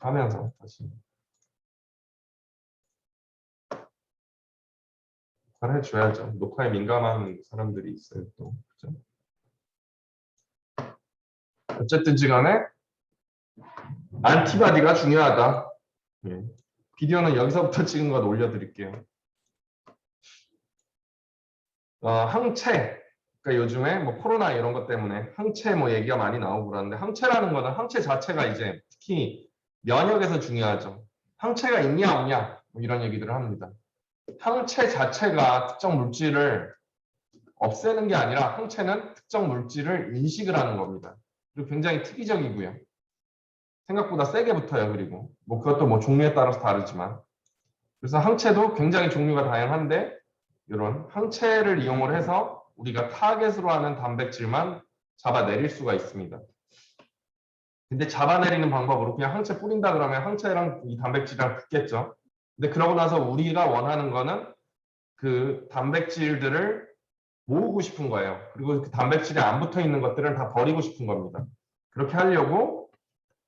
하면서 다시 잘 해줘야죠. 녹화에 민감한 사람들이 있어요 또. 그죠? 어쨌든지 간에 안티바디가 중요하다. 예. 비디오는 여기서부터 찍은 거 올려드릴게요. 항체. 그러니까 요즘에 뭐 코로나 이런 것 때문에 항체 뭐 얘기가 많이 나오고 그러는데 항체라는 거는 항체 자체가 이제 특히 면역에서 중요하죠. 항체가 있냐 없냐 뭐 이런 얘기들을 합니다. 항체 자체가 특정 물질을 없애는 게 아니라 항체는 특정 물질을 인식을 하는 겁니다. 그리고 굉장히 특이적이고요. 생각보다 세게 붙어요. 그리고 뭐 그것도 뭐 종류에 따라서 다르지만 그래서 항체도 굉장히 종류가 다양한데 이런 항체를 이용을 해서 우리가 타겟으로 하는 단백질만 잡아내릴 수가 있습니다. 근데 잡아내리는 방법으로 그냥 항체 뿌린다 그러면 항체랑 이 단백질이랑 붙겠죠. 근데 그러고 나서 우리가 원하는 거는 그 단백질들을 모으고 싶은 거예요. 그리고 그 단백질에 안 붙어 있는 것들은 다 버리고 싶은 겁니다. 그렇게 하려고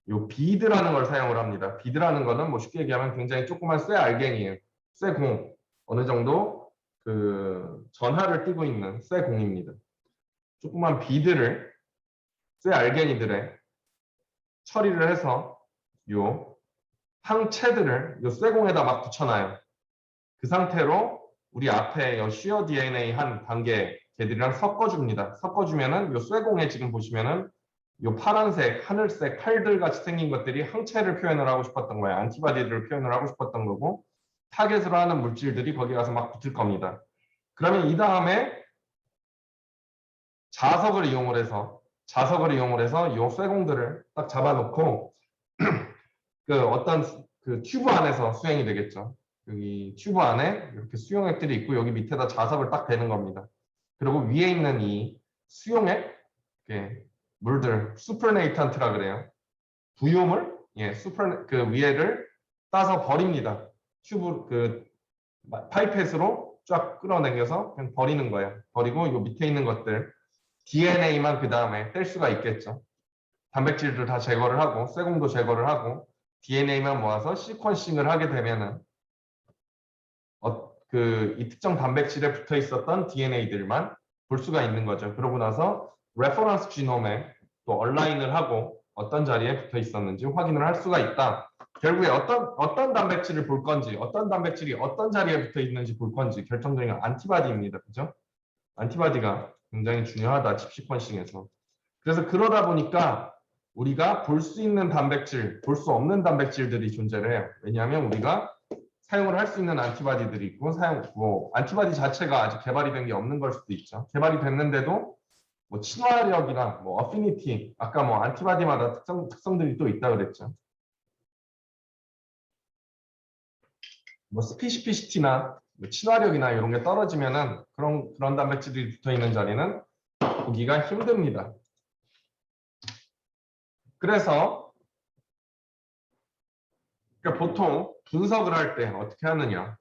요 비드라는 걸 사용을 합니다. 비드라는 거는 뭐 쉽게 얘기하면 굉장히 조그만 쇠 알갱이에요. 쇠 공. 어느 정도 그 전하를 띠고 있는 쇠 공입니다. 조그만 비드를 쇠 알갱이들에 처리를 해서 요 항체들을 요 쇠공에다 막 붙여놔요. 그 상태로 우리 앞에 요 쉬어 DNA 한 단계 걔들이랑 섞어줍니다. 섞어주면은 요 쇠공에 지금 보시면은 요 파란색, 하늘색 칼들 같이 생긴 것들이 항체를 표현을 하고 싶었던 거예요. 안티바디를 표현을 하고 싶었던 거고 타겟으로 하는 물질들이 거기 가서 막 붙을 겁니다. 그러면 이 다음에 자석을 이용을 해서 요 쇠공들을 딱 잡아놓고 그 어떤 그 튜브 안에서 수행이 되겠죠. 여기 튜브 안에 이렇게 수용액들이 있고 여기 밑에다 자석을 딱 대는 겁니다. 그리고 위에 있는 이 수용액 물들 수퍼네이탄트라 그래요. 부유물 그 위에를 따서 버립니다. 튜브 그 파이펫으로 쫙 끌어당겨서 그냥 버리는 거예요. 버리고 요 밑에 있는 것들 DNA만 그 다음에 뗄 수가 있겠죠. 단백질들 다 제거를 하고 쇠공도 제거를 하고 DNA만 모아서 시퀀싱을 하게 되면은 이 특정 단백질에 붙어 있었던 DNA들만 볼 수가 있는 거죠. 그러고 나서 레퍼런스 지놈에 또 얼라인을 하고 어떤 자리에 붙어 있었는지 확인을 할 수가 있다. 결국에 어떤 단백질을 볼 건지, 어떤 단백질이 어떤 자리에 붙어 있는지 볼 건지 결정적인 건 안티바디입니다. 그죠? 안티바디가 굉장히 중요하다. 칩 시퀀싱에서. 그래서 그러다 보니까 우리가 볼 수 있는 단백질, 볼 수 없는 단백질들이 존재를 해요. 왜냐하면 우리가 사용을 할 수 있는 안티바디들이 있고 안티바디 자체가 아직 개발이 된 게 없는 걸 수도 있죠. 개발이 됐는데도 뭐 친화력이나 뭐 어피니티, 아까 뭐 안티바디마다 특성들이 또 있다 그랬죠. 뭐 스피시피시티나 뭐 친화력이나 이런 게 떨어지면은 그런 단백질이 붙어 있는 자리는 보기가 힘듭니다. 그래서 그러니까 보통 분석을 할 때 어떻게 하느냐.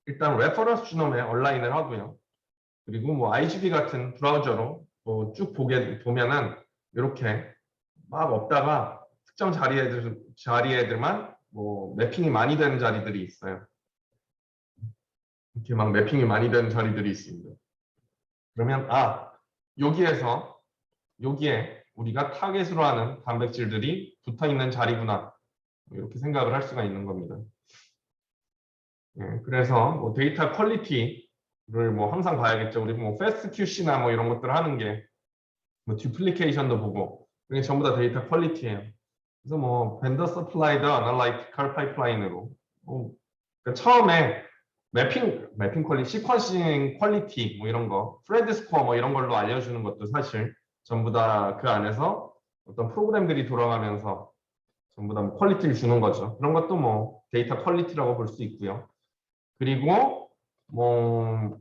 일단 레퍼런스 지놈에 얼라인을 하고요. 그리고 뭐 IGB 같은 브라우저로 뭐 쭉 보면은 이렇게 막 없다가 특정 자리에들만 뭐 매핑이 많이 되는 자리들이 있어요. 이렇게 막 매핑이 많이 되는 자리들이 있습니다. 그러면 여기에 우리가 타겟으로 하는 단백질들이 붙어 있는 자리구나. 이렇게 생각을 할 수가 있는 겁니다. 그래서 뭐 데이터 퀄리티를 뭐 항상 봐야겠죠. 우리 뭐 패스트 QC나 뭐 이런 것들 하는 게 뭐 듀플리케이션도 보고 이게 전부 다 데이터 퀄리티예요. 그래서 뭐 벤더 서플라이드 어널라이티컬 파이프라인으로 그러니까 처음에 매핑 퀄리티, 시퀀싱 퀄리티 뭐 이런 거, 프레드 스코어 뭐 이런 걸로 알려주는 것도 사실 전부 다 그 안에서 어떤 프로그램들이 돌아가면서 전부 다 뭐 퀄리티를 주는 거죠. 그런 것도 뭐 데이터 퀄리티라고 볼 수 있고요. 그리고 뭐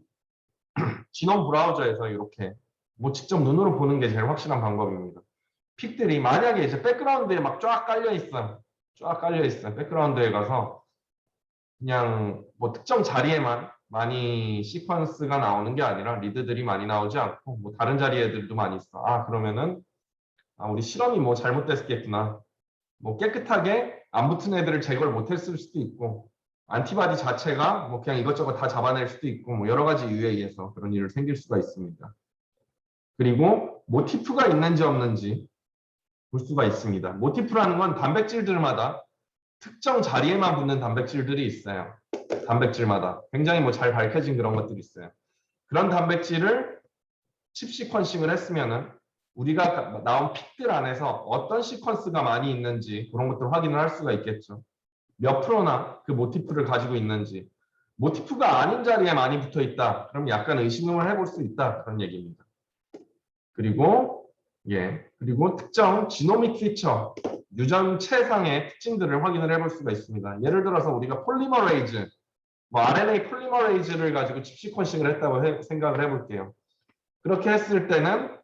지놈 브라우저에서 이렇게 뭐 직접 눈으로 보는 게 제일 확실한 방법입니다. 픽들이 만약에 이제 백그라운드에 막 쫙 깔려 있어요. 쫙 깔려 있어요. 백그라운드에 가서 그냥 뭐 특정 자리에만 많이 시퀀스가 나오는 게 아니라 리드들이 많이 나오지 않고 뭐 다른 자리에들도 많이 있어. 그러면은 우리 실험이 뭐 잘못됐겠구나. 뭐 깨끗하게 안 붙은 애들을 제거를 못했을 수도 있고 안티바디 자체가 뭐 그냥 이것저것 다 잡아낼 수도 있고 뭐 여러 가지 이유에 의해서 그런 일이 생길 수가 있습니다. 그리고 모티프가 있는지 없는지 볼 수가 있습니다. 모티프라는 건 단백질들마다 특정 자리에만 붙는 단백질들이 있어요. 단백질마다 굉장히 뭐 잘 밝혀진 그런 것들이 있어요. 그런 단백질을 칩 시퀀싱을 했으면은 우리가 나온 픽들 안에서 어떤 시퀀스가 많이 있는지 그런 것들 확인을 할 수가 있겠죠. 몇 프로나 그 모티프를 가지고 있는지. 모티프가 아닌 자리에 많이 붙어 있다. 그럼 약간 의심을 해볼 수 있다. 그런 얘기입니다. 그리고 특정 지노믹 피처, 유전체상의 특징들을 확인을 해볼 수가 있습니다. 예를 들어서 우리가 폴리머레이즈, 뭐 RNA 폴리머레이즈를 가지고 칩 시퀀싱을 했다고 생각을 해볼게요. 그렇게 했을 때는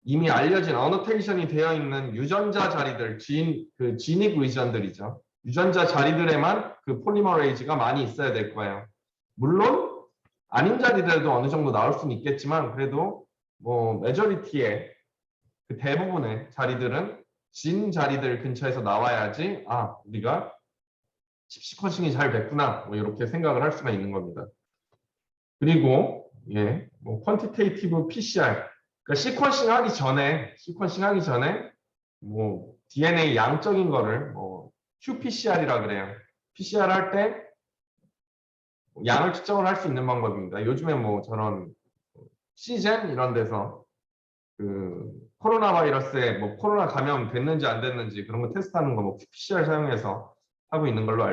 이미 알려진 어노테이션이 되어 있는 유전자 자리들, 지닉 리전들이죠. 유전자 자리들에만 그 폴리머레이즈가 많이 있어야 될 거예요. 물론 아닌 자리들도 어느 정도 나올 수는 있겠지만 그래도 뭐 메저리티의 그 대부분의 자리들은 진 자리들 근처에서 나와야지 우리가 칩 시퀀싱이 잘 됐구나 뭐 이렇게 생각을 할 수가 있는 겁니다. 그리고 뭐 퀀티테이티브 PCR 그러니까 시퀀싱 하기 전에 뭐 DNA 양적인 거를 뭐 qPCR이라 그래요. PCR 할 때 양을 측정을 할 수 있는 방법입니다. 요즘에 뭐 저런 시젠 이런 데서 그 코로나 바이러스에 뭐 코로나 감염 됐는지 안 됐는지 그런 거 테스트하는 거 뭐 qPCR 사용해서 하고 있는 걸로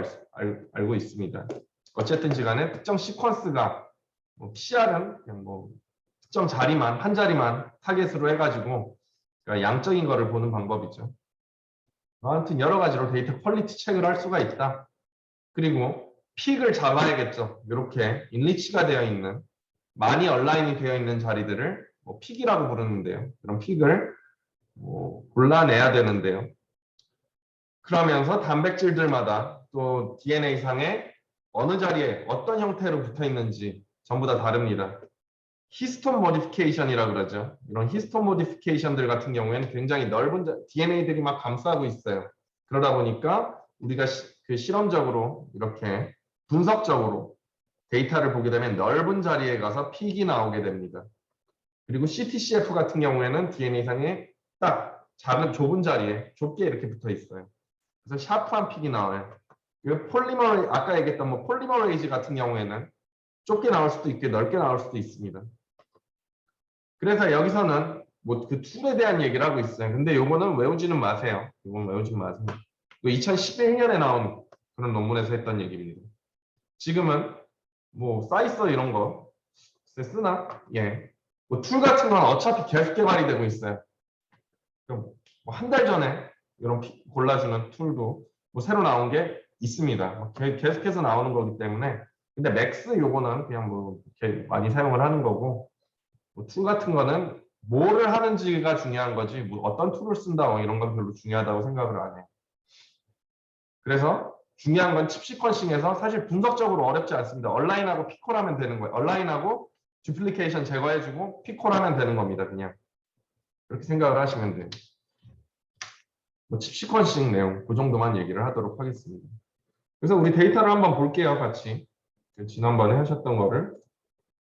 알고 있습니다. 어쨌든지 간에 특정 시퀀스가 뭐 PCR은 그냥 뭐 특정 자리만 한 자리만 타겟으로 해가지고 그러니까 양적인 거를 보는 방법이죠. 아무튼 여러 가지로 데이터 퀄리티 체크를 할 수가 있다. 그리고 픽을 잡아야겠죠. 이렇게 인리치가 되어 있는 많이 얼라인이 되어 있는 자리들을 뭐 픽이라고 부르는데요. 그런 픽을 뭐 골라내야 되는데요. 그러면서 단백질들마다 또 DNA상에 어느 자리에 어떤 형태로 붙어 있는지 전부 다 다릅니다. 히스톤 모디피케이션이라 그러죠. 이런 히스톤 모디피케이션들 같은 경우에는 굉장히 넓은 DNA들이 막 감싸고 있어요. 그러다 보니까 우리가 그 실험적으로 이렇게 분석적으로 데이터를 보게 되면 넓은 자리에 가서 픽이 나오게 됩니다. 그리고 CTCF 같은 경우에는 DNA상에 딱 작은 좁은 자리에 좁게 이렇게 붙어 있어요. 그래서 샤프한 픽이 나와요. 아까 얘기했던 뭐 폴리머레이즈 같은 경우에는 좁게 나올 수도 있고 넓게 나올 수도 있습니다. 그래서 여기서는 뭐 그 툴에 대한 얘기를 하고 있어요. 근데 요거는 외우지는 마세요. 이건 외우지 마세요. 2011년에 나온 그런 논문에서 했던 얘기입니다. 지금은 뭐 사이서 이런 거 쓰나? 뭐 툴 같은 건 어차피 계속 개발이 되고 있어요. 뭐 한 달 전에 이런 골라주는 툴도 뭐 새로 나온 게 있습니다. 계속해서 나오는 거기 때문에. 근데 맥스 요거는 그냥 뭐 이렇게 많이 사용을 하는 거고 뭐 툴 같은 거는 뭐를 하는지가 중요한 거지 뭐 어떤 툴을 쓴다 뭐 이런 건 별로 중요하다고 생각을 안 해요. 그래서 중요한 건 칩 시퀀싱에서 사실 분석적으로 어렵지 않습니다. 얼라인하고 피콜하면 되는 거예요. 얼라인하고 듀플리케이션 제거해주고 피콜하면 되는 겁니다. 그냥 그렇게 생각을 하시면 돼요. 뭐 칩 시퀀싱 내용 그 정도만 얘기를 하도록 하겠습니다. 그래서 우리 데이터를 한번 볼게요. 같이 지난번에 하셨던 거를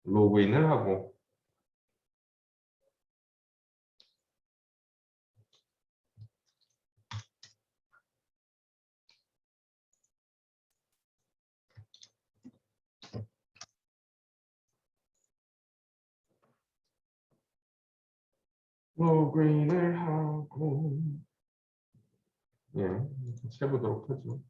로그인을 하고 로그인을 하고 같이 해보도록 하죠.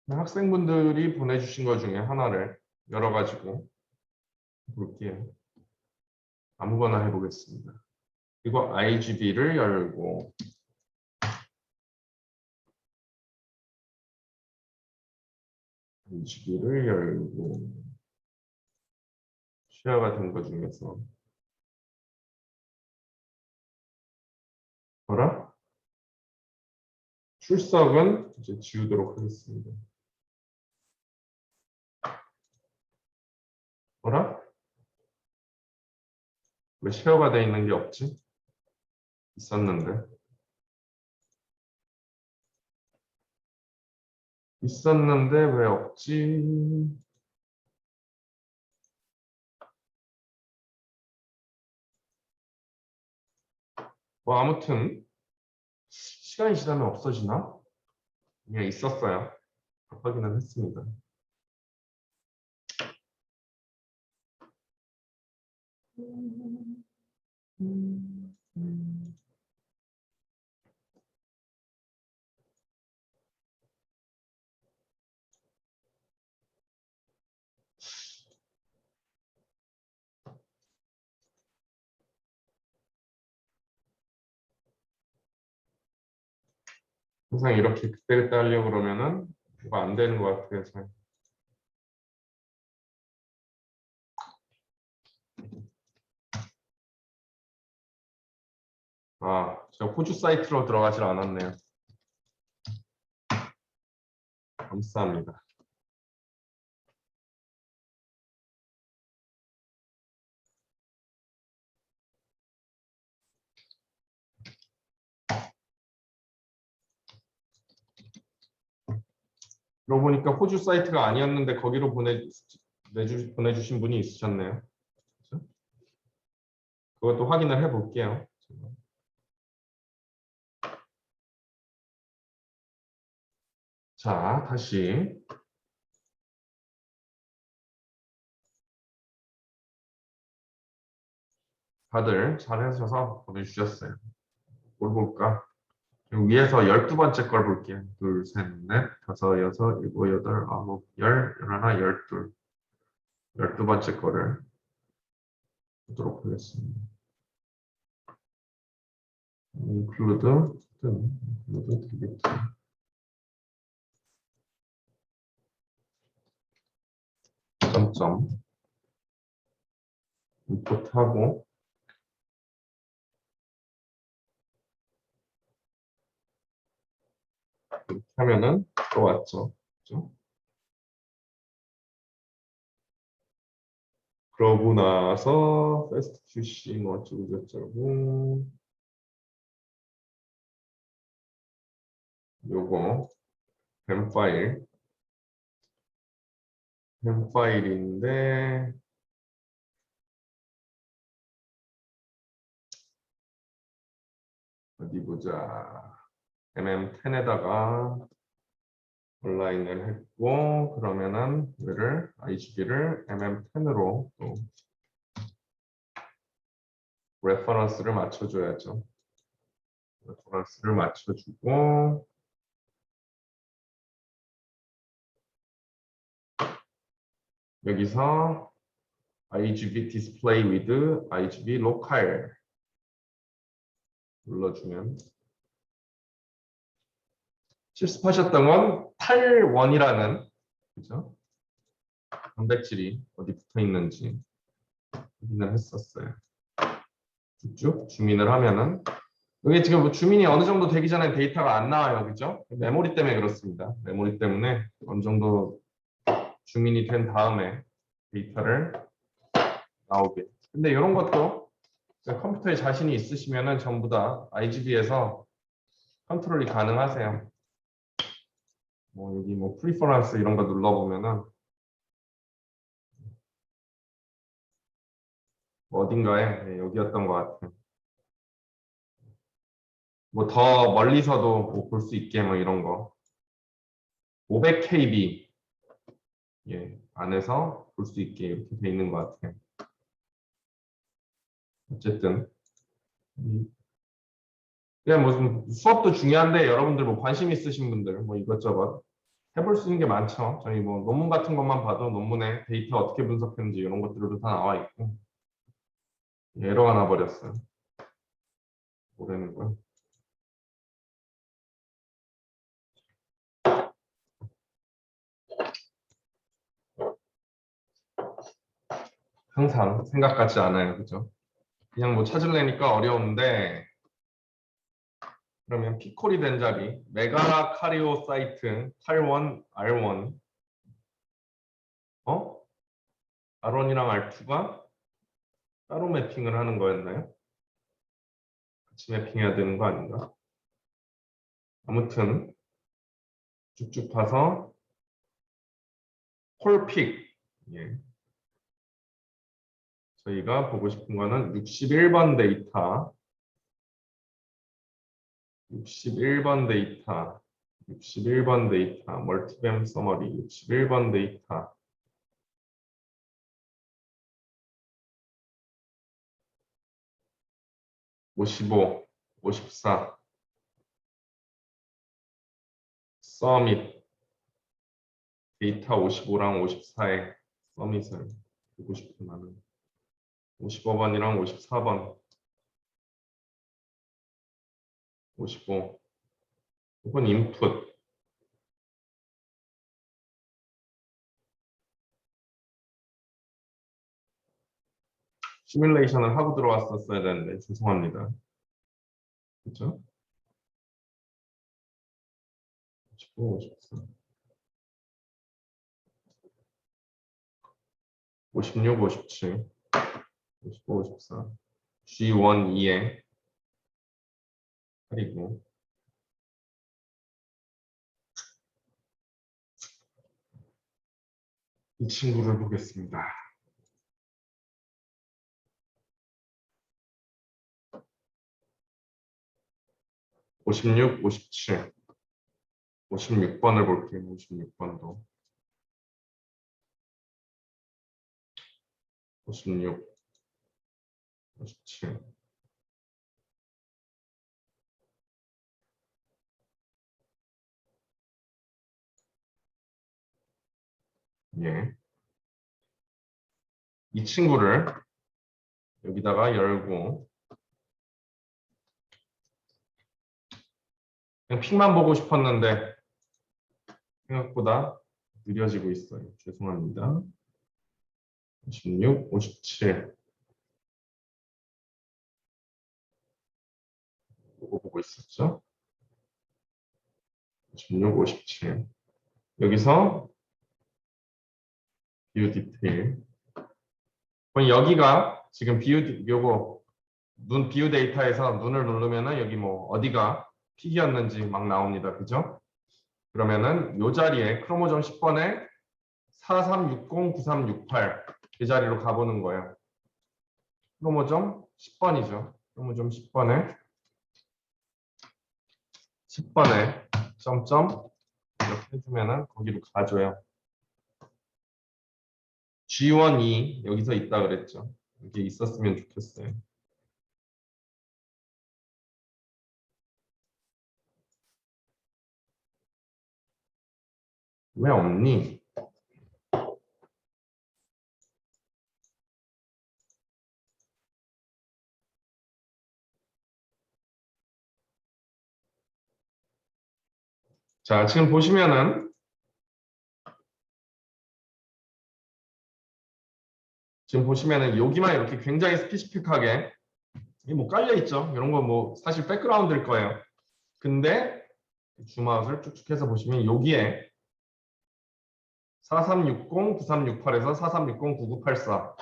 학생분들이 보내주신 것 중에 하나를 열어가지고 볼게요. 아무거나 해보겠습니다. 그리고 IGB를 열고 IGB를 열고 쉐어가 된 것 중에서 뭐라? 출석은 이제 지우도록 하겠습니다. 뭐라? 왜 쉐어가 되어 있는 게 없지? 있었는데 왜 없지? 뭐 아무튼 시간이 지나면 없어지나? 예, 있었어요. 확인은 했습니다. 항상 이렇게 그때그때 하려고 그러면은 이거 안 되는 것 같아요. 잘. 아, 제가 호주 사이트로 들어가질 않았네요. 감사합니다. 그러고 보니까 호주 사이트가 아니었는데 거기로 보내주신 분이 있으셨네요. 그렇죠? 그것도 확인을 해볼게요. 자, 다시. 다들 잘하셔서 보내주셨어요. 뭘 볼까? 위에서 12번째 걸 볼게요. 둘, 셋, 넷, 다섯, 여섯, 일곱, 여덟, 아홉, 열, 열하나, 열둘. 12번째 거를 보도록 하겠습니다. include, delete. 점점 인풋하고 이렇게 하면은 들어왔죠. 그렇죠? 그러고 나서 fast QC 뭐 어쩌고 저쩌고 요거 뱀 파일인데 어디 보자. MM10에다가 온라인을 했고 그러면은 얘를 IGB를 MM10으로 또 레퍼런스를 맞춰줘야죠. 레퍼런스를 맞춰주고 여기서 IGB display with IGB local 눌러주면 실습하셨던 건 탈원이라는 그죠? 단백질이 어디 붙어 있는지 확인을 했었어요. 쭉쭉 주민을 하면은 이게 지금 뭐 주민이 어느 정도 되기 전에 데이터가 안 나와요, 그죠? 메모리 때문에 그렇습니다. 메모리 때문에 어느 정도 주민이 된 다음에 데이터를 나오게. 근데 이런 것도 컴퓨터에 자신이 있으시면은 전부 다 IGB에서 컨트롤이 가능하세요. 뭐 여기 뭐 프리퍼런스 이런 거 눌러보면은 뭐 어딘가에 네, 여기였던 것 같아요. 뭐 더 멀리서도 뭐 볼 수 있게 뭐 이런 거 500KB 예, 안에서 볼 수 있게 이렇게 돼 있는 것 같아요. 어쨌든 그냥 무슨 수업도 중요한데 여러분들 뭐 관심 있으신 분들 뭐 이것저것 해볼 수 있는 게 많죠. 저희 뭐 논문 같은 것만 봐도 논문에 데이터 어떻게 분석했는지 이런 것들도 다 나와 있고 에러가 나버렸어요. 뭐라는 거야? 항상 생각 같지 않아요, 그죠? 그냥 뭐 찾으려니까 어려운데 그러면 피코리 덴자비 메가 카리오 사이트 칼1 R1 어? R1이랑 R2가 따로 매핑을 하는 거였나요? 같이 매핑해야 되는 거 아닌가? 아무튼 쭉쭉 파서 콜픽. 예. 저희가 보고 싶은 거는 61번 데이터. 61번 데이터. 61번 데이터. 멀티뱀 서머리 61번 데이터. 55, 54. 서밋. 데이터 55랑 54의 서밋을 보고 싶은 나는 55번이랑 54번. 55. 이건 인풋. 시뮬레이션을 하고 들어왔었어야 되는데 죄송합니다. 그렇죠? 55, 54. 56, 57. 55, 54. G1, 2에 8이고 이 친구를 보겠습니다. 56, 57. 56번을 볼게요. 56번도. 56, 57. 예. 이 친구를 여기다가 열고 그냥 픽만 보고 싶었는데 생각보다 느려지고 있어요. 죄송합니다. 56, 57. 이거 보고 있었죠? 56, 57. 여기서 뷰 디테일. 그럼 여기가 지금 요거 뷰 데이터에서 눈을 누르면은 여기 뭐 어디가 픽이었는지 막 나옵니다. 그죠? 그러면은 요 자리에 크로모점 10번에 4360, 9368 이 자리로 가보는 거예요. 크로모점 10번이죠. 크로모점 10번에 점점 이렇게 해주면은 거기로 가줘요. G1, 2 여기서 있다 그랬죠. 이게 있었으면 좋겠어요. 왜 없니? 자, 지금 보시면은 여기만 이렇게 굉장히 스페시픽하게 뭐 깔려 있죠. 이런 거 뭐 사실 백그라운드일 거예요. 근데 줌아웃을 쭉쭉 해서 보시면 여기에 4360, 9368에서 4360, 9984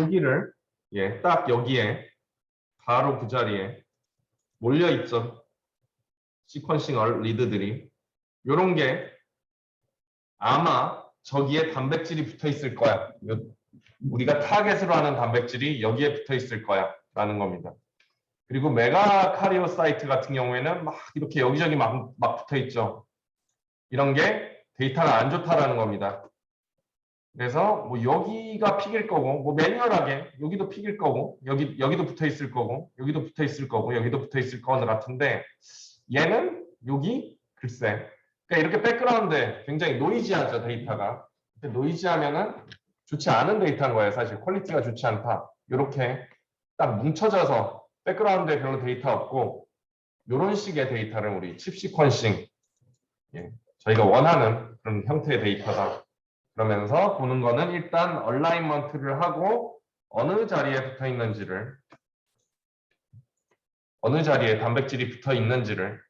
여기를 딱 여기에 바로 그 자리에 몰려 있죠. 시퀀싱 리드들이 요런 게 아마 저기에 단백질이 붙어 있을 거야. 우리가 타겟으로 하는 단백질이 여기에 붙어 있을 거야 라는 겁니다. 그리고 메가카리오사이트 같은 경우에는 막 이렇게 여기저기 막 붙어 있죠. 이런 게 데이터가 안 좋다라는 겁니다. 그래서 뭐 여기가 픽일 거고 뭐 매뉴얼하게 여기도 픽일 거고 여기도 붙어 있을 거고 여기도 붙어 있을 거고 여기도 붙어 있을 거는 같은데 얘는 여기 글쎄 그러니까 이렇게 백그라운드에 굉장히 노이지하죠 데이터가. 노이지하면은 좋지 않은 데이터인 거예요. 사실 퀄리티가 좋지 않다. 이렇게 딱 뭉쳐져서 백그라운드에 별로 데이터 없고 이런 식의 데이터를 우리 칩 시퀀싱 저희가 원하는 그런 형태의 데이터다. 그러면서 보는 거는 일단 얼라인먼트를 하고 어느 자리에 붙어 있는지를 어느 자리에 단백질이 붙어 있는지를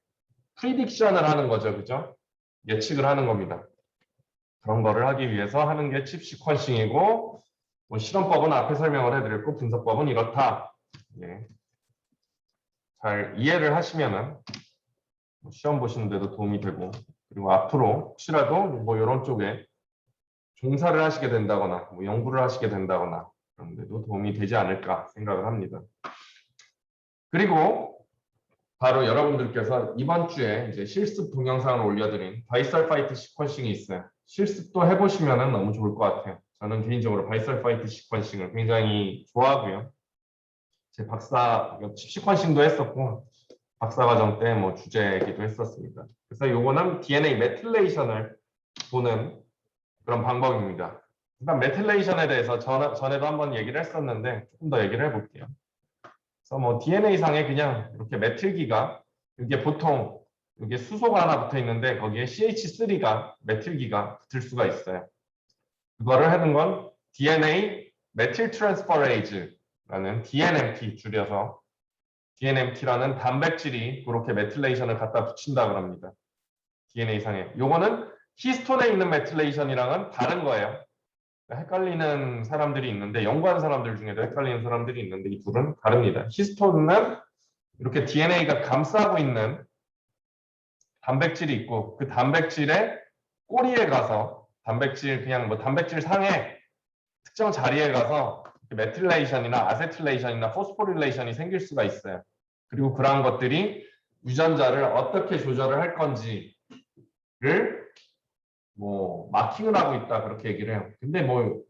프리딕션을 하는 거죠. 그죠? 예측을 하는 겁니다. 그런 거를 하기 위해서 하는 게 칩 시퀀싱이고 뭐 실험법은 앞에 설명을 해드렸고 분석법은 이렇다. 예. 잘 이해를 하시면은 시험 보시는 데도 도움이 되고 그리고 앞으로 혹시라도 뭐 이런 쪽에 종사를 하시게 된다거나 뭐 연구를 하시게 된다거나 그런 데도 도움이 되지 않을까 생각을 합니다. 그리고 바로 여러분들께서 이번 주에 이제 실습 동영상을 올려드린 바이설파이트 시퀀싱이 있어요. 실습도 해보시면 너무 좋을 것 같아요. 저는 개인적으로 바이설파이트 시퀀싱을 굉장히 좋아하고요. 제 박사 시퀀싱도 했었고 박사과정 때 뭐 주제이기도 했었습니다. 그래서 요거는 DNA 메틸레이션을 보는 그런 방법입니다. 일단 메틸레이션에 대해서 전에도 한번 얘기를 했었는데 조금 더 얘기를 해볼게요. 그래서 뭐 DNA상에 그냥 이렇게 메틸기가 이게 보통 이게 수소가 하나 붙어 있는데 거기에 CH3가 메틸기가 붙을 수가 있어요. 그거를 하는 건 DNA 메틸 트랜스퍼레이즈라는 DNMT 줄여서 DNMT라는 단백질이 그렇게 메틸레이션을 갖다 붙인다 그럽니다. DNA상에. 요거는 히스톤에 있는 메틸레이션이랑은 다른 거예요. 헷갈리는 사람들이 있는데 연구하는 사람들 중에도 헷갈리는 사람들이 있는데 이 둘은 다릅니다. 히스톤은 이렇게 DNA가 감싸고 있는 단백질이 있고 그 단백질의 꼬리에 가서 단백질 그냥 뭐 단백질 상에 특정 자리에 가서 메틸레이션이나 아세틸레이션이나 포스포릴레이션이 생길 수가 있어요. 그리고 그러한 것들이 유전자를 어떻게 조절을 할 건지를 뭐 마킹을 하고 있다 그렇게 얘기를 해요. 근데 뭐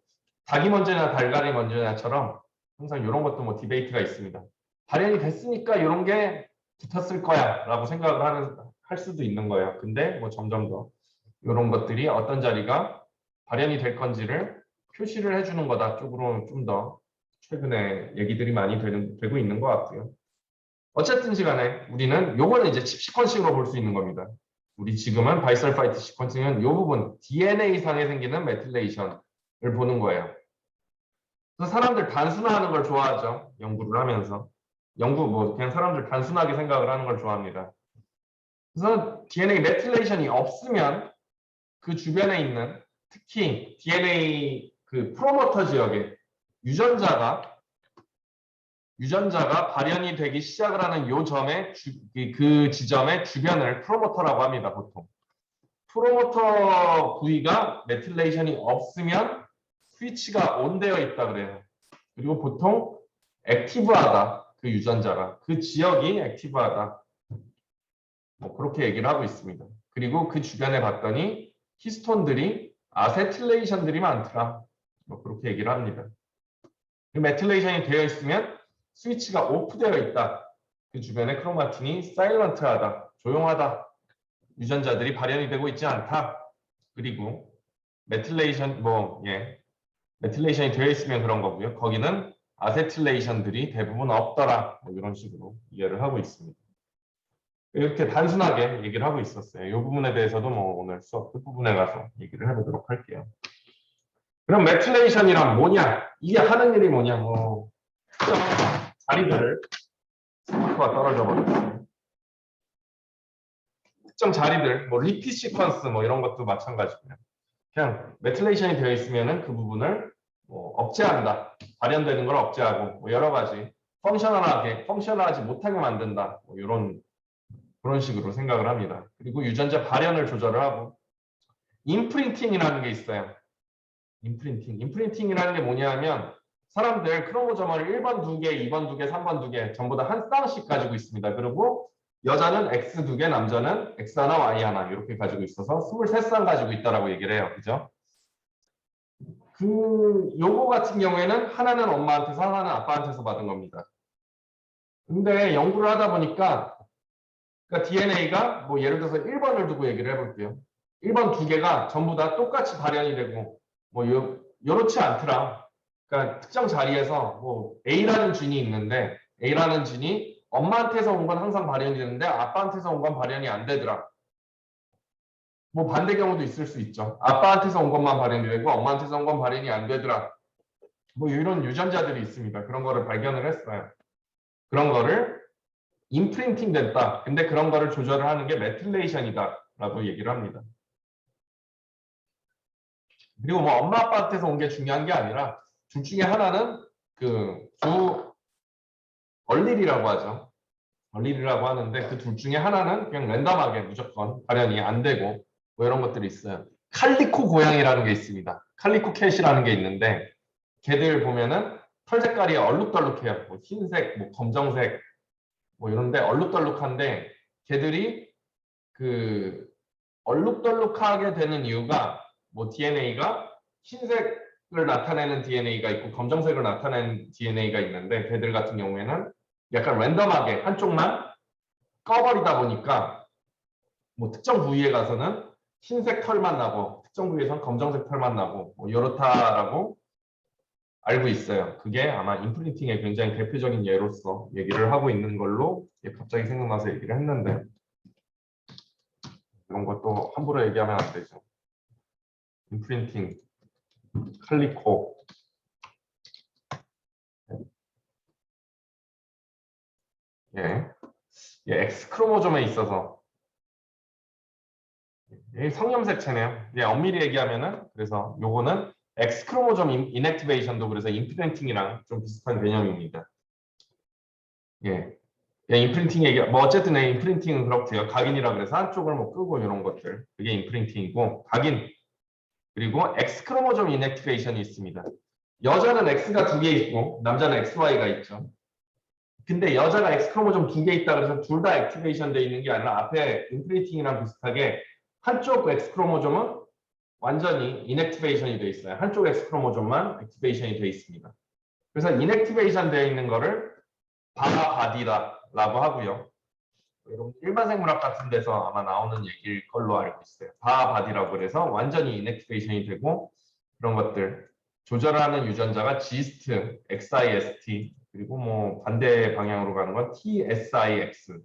닭이 먼저냐 달걀이 먼저냐처럼 항상 이런 것도 뭐 디베이트가 있습니다. 발현이 됐으니까 이런 게 붙었을 거야 라고 생각을 할 수도 있는 거예요. 근데 뭐 점점 더 이런 것들이 어떤 자리가 발현이 될 건지를 표시를 해주는 거다 쪽으로 좀 더 최근에 얘기들이 많이 되고 있는 것 같고요. 어쨌든 시간에 우리는 요거는 이제 칩 시퀀싱으로 볼 수 있는 겁니다. 우리 지금은 바이설파이트 시퀀싱은 이 부분 DNA상에 생기는 메틸레이션을 보는 거예요. 그래서 사람들 단순화하는 걸 좋아하죠. 연구를 하면서. 연구 뭐 그냥 사람들 단순하게 생각을 하는 걸 좋아합니다. 그래서 DNA 메틸레이션이 없으면 그 주변에 있는 특히 DNA 그 프로모터 지역에 유전자가 발현이 되기 시작을 하는 요 점에 그 지점의 주변을 프로모터라고 합니다. 보통. 프로모터 부위가 메틸레이션이 없으면 스위치가 온되어 있다 그래요. 그리고 보통 액티브하다. 그 유전자가. 그 지역이 액티브하다. 뭐 그렇게 얘기를 하고 있습니다. 그리고 그 주변에 봤더니 히스톤들이 아세틸레이션들이 많더라. 뭐 그렇게 얘기를 합니다. 그 메틸레이션이 되어 있으면 스위치가 오프되어 있다. 그 주변에 크로마틴이 사일런트하다. 조용하다. 유전자들이 발현이 되고 있지 않다. 그리고 메틸레이션 메틸레이션이 되어 있으면 그런 거고요. 거기는 아세틸레이션들이 대부분 없더라. 뭐 이런 식으로 이해를 하고 있습니다. 이렇게 단순하게 얘기를 하고 있었어요. 이 부분에 대해서도 뭐 오늘 수업 끝부분에 가서 얘기를 해보도록 할게요. 그럼 메틸레이션이란 뭐냐? 이게 하는 일이 뭐냐? 뭐 특정 자리들을 스피커가 떨어져 버렸어요. 특정 자리들, 뭐 리피트 시퀀스 뭐 이런 것도 마찬가지고요. 그냥 메틸레이션이 되어 있으면은 그 부분을 뭐 억제한다, 발현되는 걸 억제하고 뭐 여러 가지 펑셔널하지 못하게 만든다, 뭐 이런 그런 식으로 생각을 합니다. 그리고 유전자 발현을 조절을 하고 임프린팅이라는 게 있어요. 임프린팅이라는 게 뭐냐면 사람들 크로모조머를 1번 2개, 2번 2개, 3번 2개 전부 다 한 쌍씩 가지고 있습니다. 그리고 여자는 X 2개, 남자는 X 하나, Y 하나 이렇게 가지고 있어서 23쌍 가지고 있다라고 얘기를 해요. 그죠? 요거 같은 경우에는 하나는 엄마한테서 하나는 아빠한테서 받은 겁니다. 근데 연구를 하다 보니까 그러니까 DNA가 뭐 예를 들어서 1번을 두고 얘기를 해볼게요. 1번 2개가 전부 다 똑같이 발현이 되고 뭐 요렇지 않더라. 그러니까 특정 자리에서 뭐 A라는 진이 있는데 A라는 진이 엄마한테서 온 건 항상 발현이 되는데 아빠한테서 온 건 발현이 안 되더라. 뭐 반대 경우도 있을 수 있죠. 아빠한테서 온 것만 발현이 되고 엄마한테서 온 건 발현이 안 되더라. 뭐 이런 유전자들이 있습니다. 그런 거를 발견을 했어요. 그런 거를 임프린팅 됐다. 근데 그런 거를 조절을 하는 게 메틸레이션이다 라고 얘기를 합니다. 그리고 뭐 엄마 아빠한테서 온 게 중요한 게 아니라 둘 중에 하나는 그 얼릴이라고 하죠. 얼릴이라고 하는데 그 둘 중에 하나는 그냥 랜덤하게 무조건 발현이 안 되고 뭐 이런 것들이 있어요. 칼리코 고양이라는 게 있습니다. 칼리코 캣이라는 게 있는데 걔들 보면은 털 색깔이 얼룩덜룩해요. 뭐 흰색, 뭐 검정색 뭐 이런데 얼룩덜룩한데 걔들이 그 얼룩덜룩하게 되는 이유가 뭐 DNA가 흰색을 나타내는 DNA가 있고 검정색을 나타내는 DNA가 있는데 걔들 같은 경우에는 약간 랜덤하게 한쪽만 꺼버리다 보니까 뭐 특정 부위에 가서는 흰색 털만 나고 특정 부위에서는 검정색 털만 나고 뭐 이렇다라고 알고 있어요. 그게 아마 인프린팅의 굉장히 대표적인 예로서 얘기를 하고 있는 걸로 갑자기 생각나서 얘기를 했는데 이런 것도 함부로 얘기하면 안 되죠. 인프린팅, 칼리코. 예. X 크로모좀에 있어서 성염색체네요. 엄밀히 얘기하면은 그래서 요거는 X 크로모좀 인액티베이션도 그래서 인프린팅이랑 좀 비슷한 개념입니다. 예. 인프린팅 얘기 뭐 어쨌든 인프린팅은 그렇고요. 각인이라 그래서 한쪽을 뭐 끄고 이런 것들 그게 인프린팅이고 각인 그리고 X 크로모좀 인액티베이션이 있습니다. 여자는 X가 2개 있고 남자는 XY가 있죠. 근데 여자가 X 크로모좀 2개 있다 그래서 둘 다 액티베이션 돼 있는 게 아니라 앞에 인프린팅이랑 비슷하게 한쪽 X 크로모좀은 완전히 인액티베이션이 돼 있어요. 한쪽 X 크로모좀만 액티베이션이 돼 있습니다. 그래서 인액티베이션 되어 있는 거를 바바디라고 하고요. 여러분 일반 생물학 같은 데서 아마 나오는 얘기일 걸로 알고 있어요. 바바디라고 그래서 완전히 인액티베이션이 되고 그런 것들 조절하는 유전자가 GIST, XIST 그리고 뭐 반대 방향으로 가는 건 TSIX,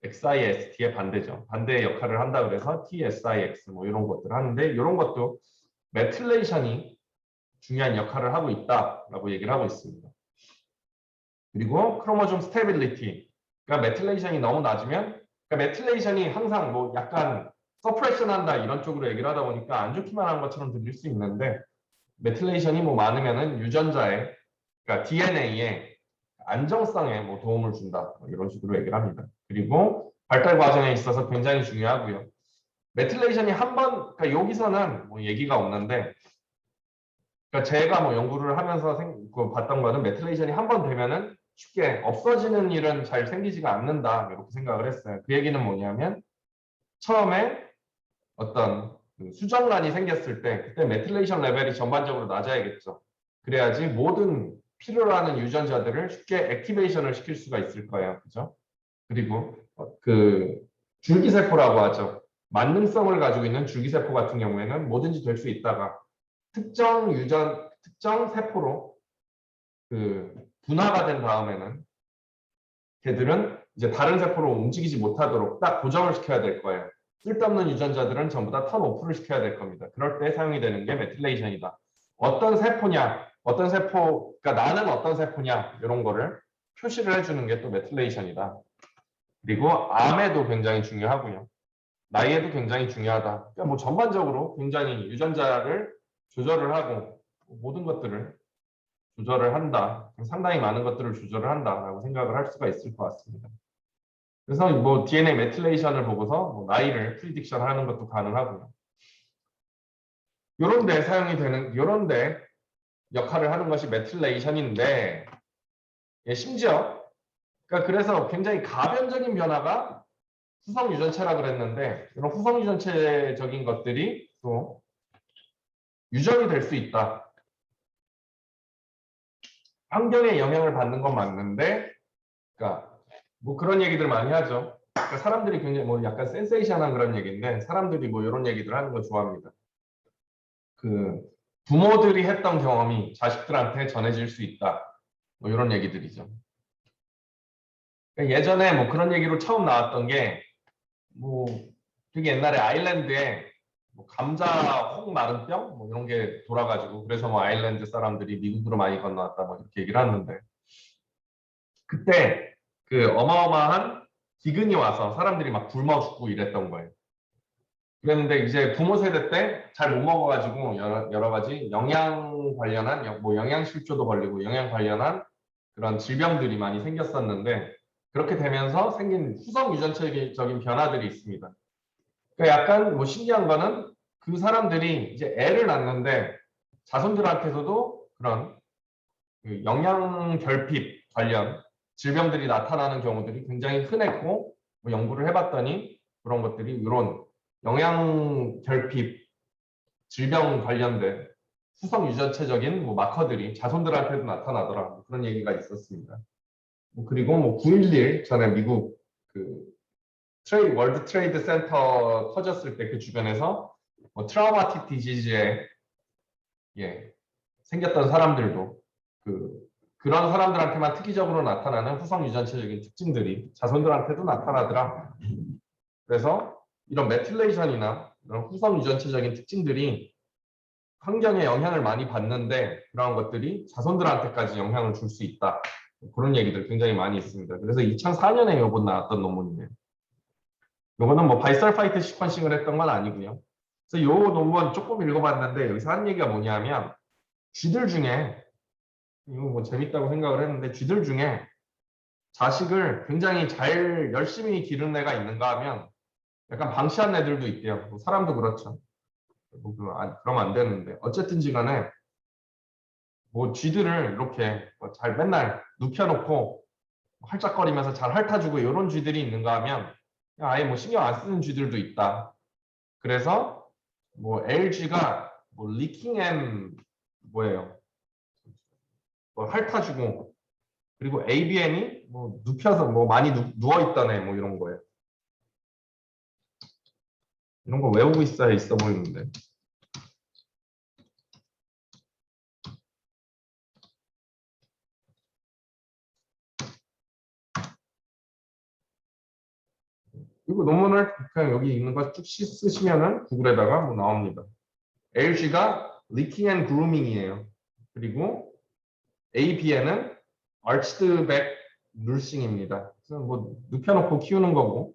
XIST의 반대죠. 반대의 역할을 한다 그래서 TSIX 뭐 이런 것들 하는데 이런 것도 메틸레이션이 중요한 역할을 하고 있다라고 얘기를 하고 있습니다. 그리고 크로모좀 스테빌리티, 그러니까 메틸레이션이 너무 낮으면, 그러니까 메틸레이션이 항상 뭐 약간 서프레션 한다 이런 쪽으로 얘기를 하다 보니까 안 좋기만 한 것처럼 들릴 수 있는데 메틸레이션이 뭐 많으면은 유전자에, 그러니까 DNA에 안정성에 뭐 도움을 준다 뭐 이런 식으로 얘기를 합니다. 그리고 발달 과정에 있어서 굉장히 중요하고요. 메틸레이션이 한 번, 그러니까 여기서는 뭐 얘기가 없는데, 그러니까 제가 뭐 연구를 하면서 봤던 거는 메틸레이션이 한 번 되면은 쉽게 없어지는 일은 잘 생기지가 않는다 이렇게 생각을 했어요. 그 얘기는 뭐냐면 처음에 어떤 수정란이 생겼을 때 그때 메틸레이션 레벨이 전반적으로 낮아야겠죠. 그래야지 모든 필요로 하는 유전자들을 쉽게 액티베이션을 시킬 수가 있을 거예요. 그죠? 그리고 그 줄기세포라고 하죠. 만능성을 가지고 있는 줄기세포 같은 경우에는 뭐든지 될 수 있다가 특정 세포로 분화가 된 다음에는 걔들은 이제 다른 세포로 움직이지 못하도록 딱 고정을 시켜야 될 거예요. 쓸데없는 유전자들은 전부 다 턴오프를 시켜야 될 겁니다. 그럴 때 사용이 되는 게 메틸레이션이다. 어떤 세포냐, 어떤 세포, 그러니까 나는 어떤 세포냐 이런 거를 표시를 해주는 게 또 메틸레이션이다. 그리고 암에도 굉장히 중요하고요. 나이에도 굉장히 중요하다. 그러니까 뭐 전반적으로 굉장히 유전자를 조절을 하고 모든 것들을 조절을 한다. 상당히 많은 것들을 조절을 한다라고 생각을 할 수가 있을 것 같습니다. 그래서 뭐 DNA 메틸레이션을 보고서 뭐 나이를 프리딕션 하는 것도 가능하고요. 요런데 사용이 되는, 요런데 역할을 하는 것이 메틸레이션인데 심지어 그러니까 그래서 굉장히 가변적인 변화가 후성 유전체라 그랬는데 이런 후성 유전체적인 것들이 또 유전이 될 수 있다. 환경에 영향을 받는 건 맞는데, 그러니까 뭐 그런 얘기들 많이 하죠. 그러니까 사람들이 굉장히 뭐 약간 센세이션한 그런 얘기인데 사람들이 뭐 이런 얘기들 하는 거 좋아합니다. 그 부모들이 했던 경험이 자식들한테 전해질 수 있다. 뭐 이런 얘기들이죠. 그러니까 예전에 뭐 그런 얘기로 처음 나왔던 게 뭐 되게 옛날에 아일랜드에 뭐 감자 홍 마른병 뭐 이런 게 돌아가지고 그래서 뭐 아일랜드 사람들이 미국으로 많이 건너왔다 뭐 이렇게 얘기를 하는데 그때 그 어마어마한 기근이 와서 사람들이 막 굶어 죽고 이랬던 거예요. 그랬는데 이제 부모 세대 때 잘 못 먹어가지고 여러 가지 영양 관련한 뭐 영양실조도 걸리고 영양 관련한 그런 질병들이 많이 생겼었는데 그렇게 되면서 생긴 후성 유전체적인 변화들이 있습니다. 그러니까 약간 뭐 신기한 거는 그 사람들이 이제 애를 낳는데 자손들한테서도 그런 그 영양 결핍 관련 질병들이 나타나는 경우들이 굉장히 흔했고 뭐 연구를 해봤더니 그런 것들이 이런 영양 결핍 질병 관련된 후성 유전체적인 뭐 마커들이 자손들한테도 나타나더라 그런 얘기가 있었습니다. 그리고 뭐 9.11 전에 미국 그 월드 트레이드 센터 터졌을 때 그 주변에서 뭐 트라우마틱 디지즈에 생겼던 사람들도 그런 사람들한테만 특이적으로 나타나는 후성 유전체적인 특징들이 자손들한테도 나타나더라. 그래서 이런 메틸레이션이나 이런 후성 유전체적인 특징들이 환경에 영향을 많이 받는데 그러한 것들이 자손들한테까지 영향을 줄 수 있다. 그런 얘기들 굉장히 많이 있습니다. 그래서 2004년에 요번 나왔던 논문이네요. 요거는 뭐 바이설파이트 시퀀싱을 했던 건 아니고요. 그래서 요 논문 조금 읽어봤는데 여기서 하는 얘기가 뭐냐면 쥐들 중에 이거 뭐 재밌다고 생각을 했는데 쥐들 중에 자식을 굉장히 잘 열심히 기르는 애가 있는가 하면 약간 방치한 애들도 있대요. 뭐 사람도 그렇죠. 뭐 그러면 안 되는데 어쨌든지 간에 뭐 쥐들을 이렇게 뭐잘 맨날 눕혀놓고 활짝거리면서 잘 핥아주고 이런 쥐들이 있는가 하면 아예 뭐 신경 안 쓰는 쥐들도 있다. 그래서 뭐 LG가 뭐 리킹 앤 뭐예요? 뭐 핥아주고 그리고 ABN이 뭐 눕혀서 뭐 많이 누워있던 애 뭐 이런 거예요. 이런 거 외우고 있어야 있어 보이는데. 이거 논문을 그냥 여기 있는 거 쭉 쓰시면은 구글에다가 뭐 나옵니다. LG가 Licking and Grooming이에요. 그리고 ABN은 Arched Back Nursing입니다. 그래서 뭐 눕혀놓고 키우는 거고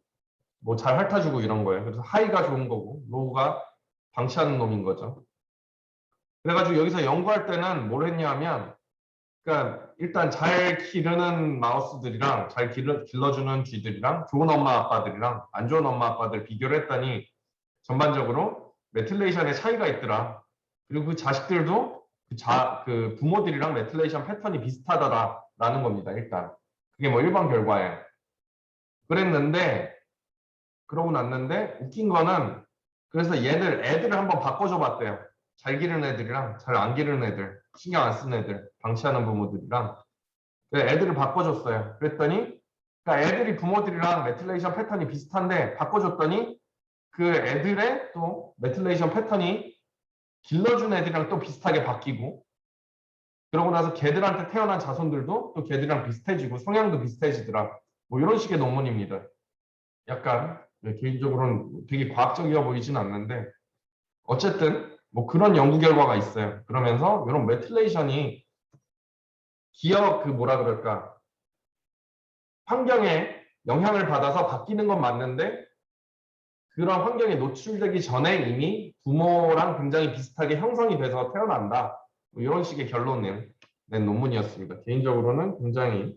뭐 잘 핥아주고 이런 거예요. 그래서 하이가 좋은 거고 로우가 방치하는 놈인 거죠. 그래가지고 여기서 연구할 때는 뭘 했냐면 그러니까 일단 잘 기르는 마우스들이랑 잘 길러주는 쥐들이랑 좋은 엄마 아빠들이랑 안 좋은 엄마 아빠들 비교를 했더니 전반적으로 메틸레이션의 차이가 있더라. 그리고 그 자식들도 그 부모들이랑 메틸레이션 패턴이 비슷하다라는 겁니다. 일단 그게 뭐 일반 결과예요. 그랬는데 그러고 났는데 웃긴 거는 그래서 애들을 한번 바꿔줘 봤대요. 잘 기르는 애들이랑 잘 안 기르는 애들, 신경 안 쓰는 애들, 방치하는 부모들이랑 애들을 바꿔줬어요. 그랬더니 그러니까 애들이 부모들이랑 메틸레이션 패턴이 비슷한데 바꿔줬더니 그 애들의 또 메틸레이션 패턴이 길러준 애들이랑 또 비슷하게 바뀌고 그러고 나서 걔들한테 태어난 자손들도 또 걔들이랑 비슷해지고 성향도 비슷해지더라. 뭐 이런 식의 논문입니다. 약간 개인적으로는 되게 과학적이어 보이진 않는데 어쨌든 뭐 그런 연구 결과가 있어요. 그러면서 이런 메틸레이션이 기억 그 뭐라 그럴까 환경에 영향을 받아서 바뀌는 건 맞는데 그런 환경에 노출되기 전에 이미 부모랑 굉장히 비슷하게 형성이 돼서 태어난다. 뭐 이런 식의 결론을 낸 논문이었습니다. 개인적으로는 굉장히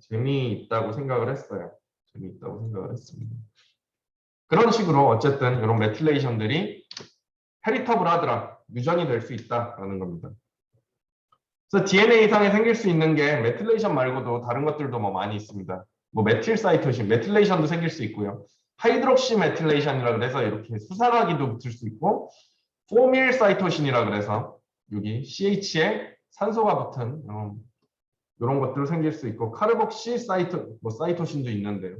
재미있다고 생각을 했어요. 재미있다고 생각을 했습니다. 그런 식으로 어쨌든 이런 메틸레이션들이 헤리터블 하더라. 유전이 될 수 있다라는 겁니다. 그래서 DNA 이상에 생길 수 있는 게 메틸레이션 말고도 다른 것들도 뭐 많이 있습니다. 뭐 메틸사이토신, 메틸레이션도 생길 수 있고요. 하이드록시 메틸레이션이라 그래서 이렇게 수산화기도 붙을 수 있고 포밀사이토신이라 그래서 여기 CH에 산소가 붙은 이런 것들 생길 수 있고 카르복시 사이토신도 있는데요.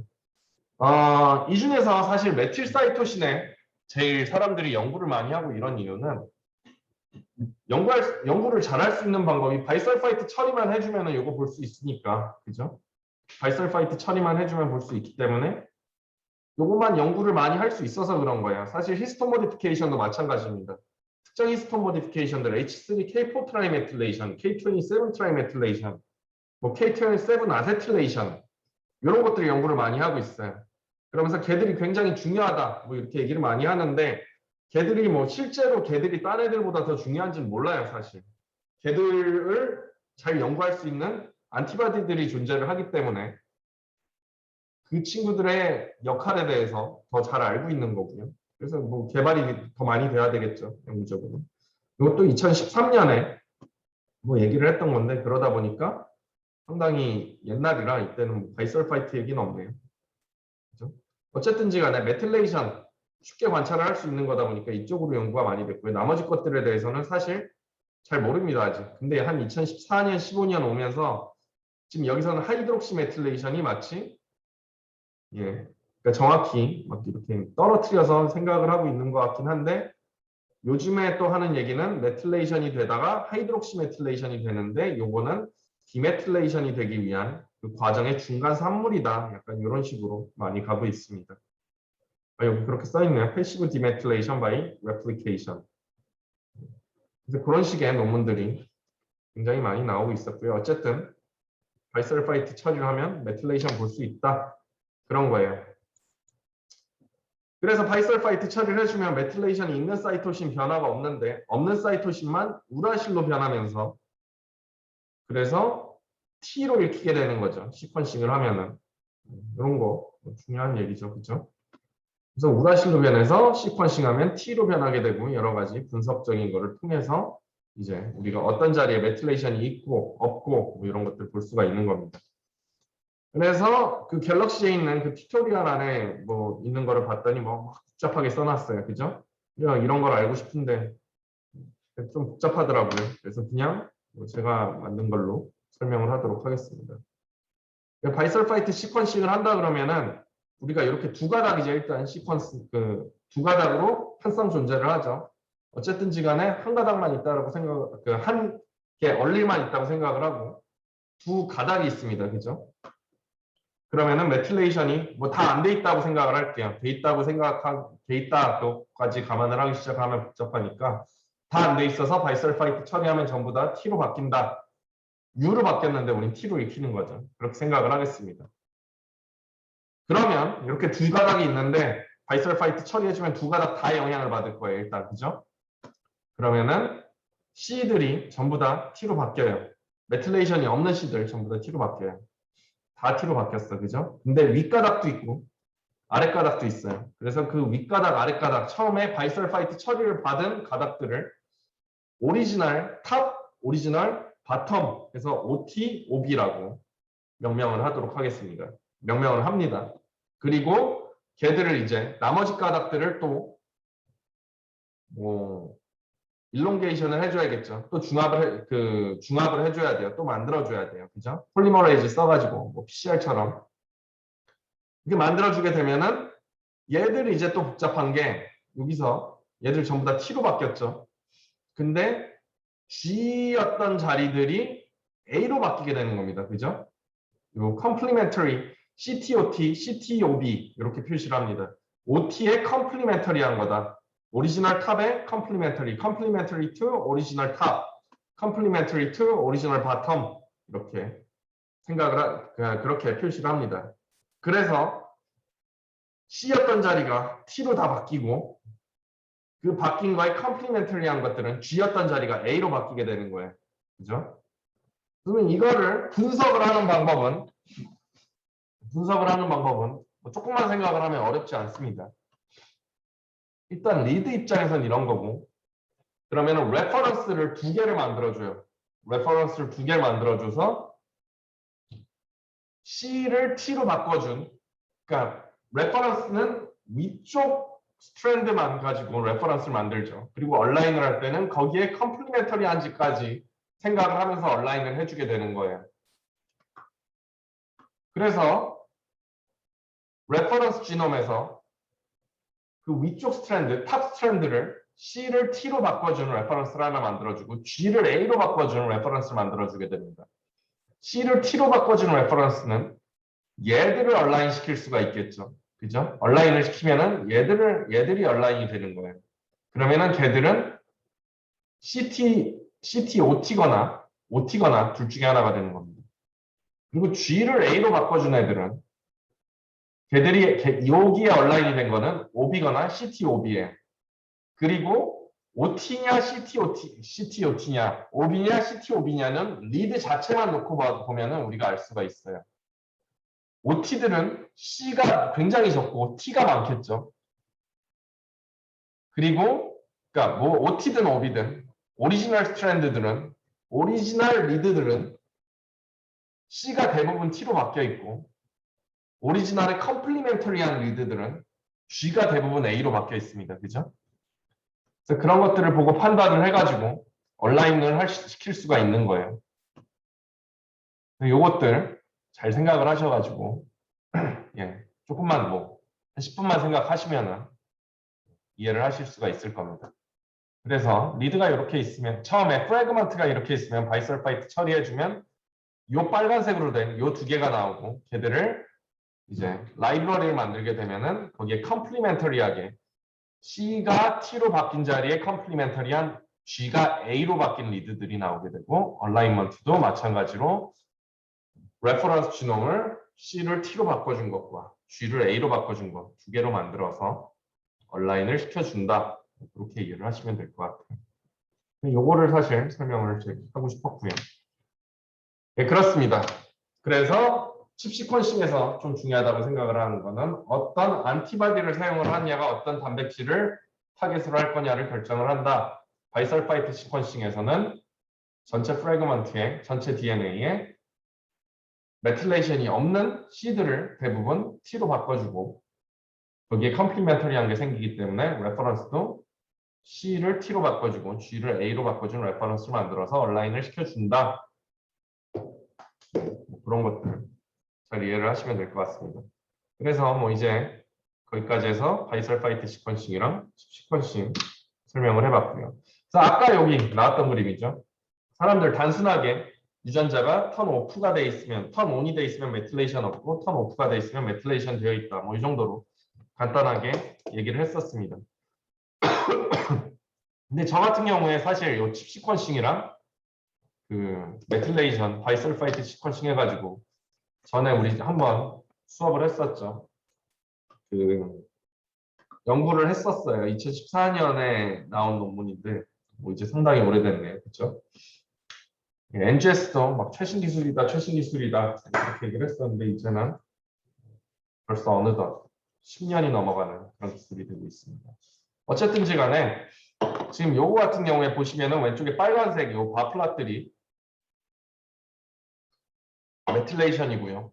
이 중에서 사실 메틸사이토신에 제일 사람들이 연구를 많이 하고 이런 이유는 연구를 잘할 수 있는 방법이 바이설파이트 처리만 해주면 이거 볼 수 있으니까 그죠? 바이설파이트 처리만 해주면 볼 수 있기 때문에 요것만 연구를 많이 할 수 있어서 그런 거예요. 사실 히스톤 모디피케이션도 마찬가지입니다. 특정 히스톤 모디피케이션들 H3K4 트라이메틸레이션, K27 트라이메틸레이션, 뭐 K27 아세틸레이션 이런 것들 연구를 많이 하고 있어요. 그러면서 걔들이 굉장히 중요하다. 뭐 이렇게 얘기를 많이 하는데 걔들이 뭐 실제로 걔들이 딴 애들보다 더 중요한지는 몰라요, 사실. 걔들을 잘 연구할 수 있는 안티바디들이 존재를 하기 때문에 그 친구들의 역할에 대해서 더 잘 알고 있는 거고요. 그래서 뭐 개발이 더 많이 돼야 되겠죠, 연구적으로. 이것도 2013년에 뭐 얘기를 했던 건데 그러다 보니까 상당히 옛날이라 이때는 뭐 바이설파이트 얘기는 없네요. 그죠? 어쨌든지 간에 메틸레이션 쉽게 관찰을 할 수 있는 거다 보니까 이쪽으로 연구가 많이 됐고요. 나머지 것들에 대해서는 사실 잘 모릅니다, 아직. 근데 한 2014년, 15년 오면서 지금 여기서는 하이드록시 메틸레이션이 마치 예, 그러니까 정확히 막 이렇게 떨어뜨려서 생각을 하고 있는 것 같긴 한데 요즘에 또 하는 얘기는 메틸레이션이 되다가 하이드록시 메틸레이션이 되는데 요거는 디메틸레이션이 되기 위한 그 과정의 중간 산물이다. 약간 이런 식으로 많이 가고 있습니다. 여기 그렇게 써있네요. 패시브 디메틸레이션 바이 레플리케이션. 그래서 그런 식의 논문들이 굉장히 많이 나오고 있었고요. 어쨌든 바이설파이트 처리를 하면 메틸레이션 볼 수 있다. 그런 거예요. 그래서 바이설파이트 처리를 해주면 메틸레이션이 있는 사이토신 변화가 없는데 없는 사이토신만 우라실로 변하면서 그래서 T로 읽히게 되는 거죠. 시퀀싱을 하면은. 이런 거 중요한 얘기죠. 그죠? 그래서 우라실로 변해서 시퀀싱하면 T로 변하게 되고 여러 가지 분석적인 거를 통해서 이제 우리가 어떤 자리에 메틸레이션이 있고 없고 뭐 이런 것들 볼 수가 있는 겁니다. 그래서 그 갤럭시에 있는 그 튜토리얼 안에 뭐 있는 거를 봤더니 뭐 복잡하게 써놨어요. 그죠? 이런 걸 알고 싶은데 좀 복잡하더라고요. 그래서 그냥 제가 만든 걸로 설명을 하도록 하겠습니다. 바이설파이트 시퀀싱을 한다 그러면은 우리가 이렇게 두 가닥이죠. 일단 시퀀스 그 두 가닥으로 항상 존재를 하죠. 어쨌든지 간에 한 가닥만 있다라고 생각, 한 개 얼릴만 있다고 생각을 하고 두 가닥이 있습니다. 그죠? 그러면은 메틸레이션이 뭐 다 안 돼 있다고 생각을 할게요. 돼 있다고 돼 있다까지 감안을 하기 시작하면 복잡하니까 다 안 돼 있어서 바이설파이트 처리하면 전부 다 T로 바뀐다. U로 바뀌었는데 우린 T로 익히는 거죠. 그렇게 생각을 하겠습니다. 그러면 이렇게 두 가닥이 있는데 바이설파이트 처리해주면 두 가닥 다 영향을 받을 거예요. 일단 그죠? 그러면은 C들이 전부 다 T로 바뀌어요. 메틸레이션이 없는 C들 전부 다 T로 바뀌어요. 다 T로 바뀌었어. 그죠? 근데 윗가닥도 있고 아랫가닥도 있어요. 그래서 그 윗가닥, 아랫가닥 처음에 바이설파이트 처리를 받은 가닥들을 오리지널 탑, 오리지널 바텀 해서 OT, OB라고 명명을 하도록 하겠습니다. 명명을 합니다. 그리고 걔들을 이제 나머지 가닥들을 또 뭐 일롱게이션을 해줘야겠죠. 또 중합을 해줘야 돼요. 또 만들어줘야 돼요. 그죠? 폴리머레이즈 써가지고 뭐 PCR처럼 이렇게 만들어주게 되면은 얘들이 이제 또 복잡한 게 여기서 얘들 전부 다 T로 바뀌었죠. 근데 G였던 자리들이 A로 바뀌게 되는 겁니다. 그죠? 요 complementary CTOT, CTOB 이렇게 표시를 합니다. OT의 complementary한 거다. 오리지널 탑의 complementary, complementary to original top, complementary to original bottom 이렇게 그렇게 표시를 합니다. 그래서 C였던 자리가 T로 다 바뀌고 그 바뀐 거에 complementary한 것들은 G였던 자리가 A로 바뀌게 되는 거예요. 그죠? 그러면 이거를 분석을 하는 방법은 뭐 조금만 생각을 하면 어렵지 않습니다. 일단 리드 입장에서는 이런 거고 그러면 레퍼런스를 두 개를 만들어줘요. 레퍼런스를 두 개를 만들어줘서 C를 T로 바꿔준 그러니까 레퍼런스는 위쪽 스트랜드만 가지고 레퍼런스를 만들죠. 그리고 얼라인을 할 때는 거기에 컴플리멘터리한지까지 생각을 하면서 얼라인을 해주게 되는 거예요. 그래서 레퍼런스 지놈에서 그 위쪽 스트랜드, 탑 스트랜드를 C를 T로 바꿔주는 레퍼런스를 하나 만들어주고 G를 A로 바꿔주는 레퍼런스를 만들어주게 됩니다. C를 T로 바꿔주는 레퍼런스는 얘들을 얼라인 시킬 수가 있겠죠. 그죠? 얼라인을 시키면은 얘들이 얼라인이 되는 거예요. 그러면은 걔들은 OT거나 둘 중에 하나가 되는 겁니다. 그리고 G를 A로 바꿔준 애들은 여기에 온라인이 된 거는 OB거나 CTOB예요. 그리고 OT냐 CTOT냐 OB냐 CTOB냐는 리드 자체만 놓고 보면은 우리가 알 수가 있어요. OT들은 C가 굉장히 적고 T가 많겠죠. 그리고 그러니까 뭐 OT든 OB든 오리지널 스트랜드들은 오리지널 리드들은 C가 대부분 T로 바뀌어 있고 오리지널의 컴플리멘터리한 리드들은 G가 대부분 A로 바뀌어 있습니다. 그죠? 그래서 그런 것들을 보고 판단을 해가지고 온라인을 시킬 수가 있는 거예요. 요것들 잘 생각을 하셔가지고 예, 조금만 뭐 한 10분만 생각하시면은 이해를 하실 수가 있을 겁니다. 그래서 리드가 이렇게 있으면 처음에 프래그먼트가 이렇게 있으면 바이설파이트 처리해주면 요 빨간색으로 된 요 두 개가 나오고 걔들을 이제 라이브러리를 만들게 되면은 거기에 컴플리멘터리하게 C가 T로 바뀐 자리에 컴플리멘터리한 G가 A로 바뀐 리드들이 나오게 되고 얼라인먼트도 마찬가지로 레퍼런스 지놈을 C를 T로 바꿔준 것과 G를 A로 바꿔준 것 두 개로 만들어서 온라인을 시켜준다. 그렇게 이해를 하시면 될 것 같아요. 요거를 사실 설명을 하고 싶었고요. 네, 그렇습니다. 그래서 칩 시퀀싱에서 좀 중요하다고 생각을 하는 거는 어떤 안티바디를 사용을 하느냐가 어떤 단백질을 타겟으로 할 거냐를 결정을 한다. 바이설파이트 시퀀싱에서는 전체 프래그먼트의 전체 DNA에 메틸레이션이 없는 C들을 대부분 T로 바꿔주고 거기에 컴플리멘터리한 게 생기기 때문에 레퍼런스도 C를 T로 바꿔주고 G를 A로 바꿔준 레퍼런스를 만들어서 온라인을 시켜준다. 그런 것들 잘 이해를 하시면 될 것 같습니다. 그래서 뭐 이제 거기까지 해서 바이설파이트 시퀀싱이랑 시퀀싱 설명을 해봤고요. 그래서 아까 여기 나왔던 그림이죠. 사람들 단순하게 유전자가 턴 오프가 돼 있으면 턴 온이 돼 있으면 메틸레이션 없고 턴 오프가 돼 있으면 메틸레이션 되어 있다. 뭐 이 정도로 간단하게 얘기를 했었습니다. 근데 저 같은 경우에 사실 이 칩 시퀀싱이랑 그 메틸레이션 바이설파이트 시퀀싱 해가지고 전에 우리 한번 수업을 했었죠. 그 연구를 했었어요. 2014년에 나온 논문인데 뭐 이제 상당히 오래됐네요. 그렇죠? NGS도 막 최신 기술이다, 최신 기술이다 이렇게 얘기를 했었는데 이제는 벌써 어느덧 10년이 넘어가는 그런 기술이 되고 있습니다. 어쨌든지 간에 지금 요거 같은 경우에 보시면은 왼쪽에 빨간색 요 바플랫들이 메틸레이션이고요.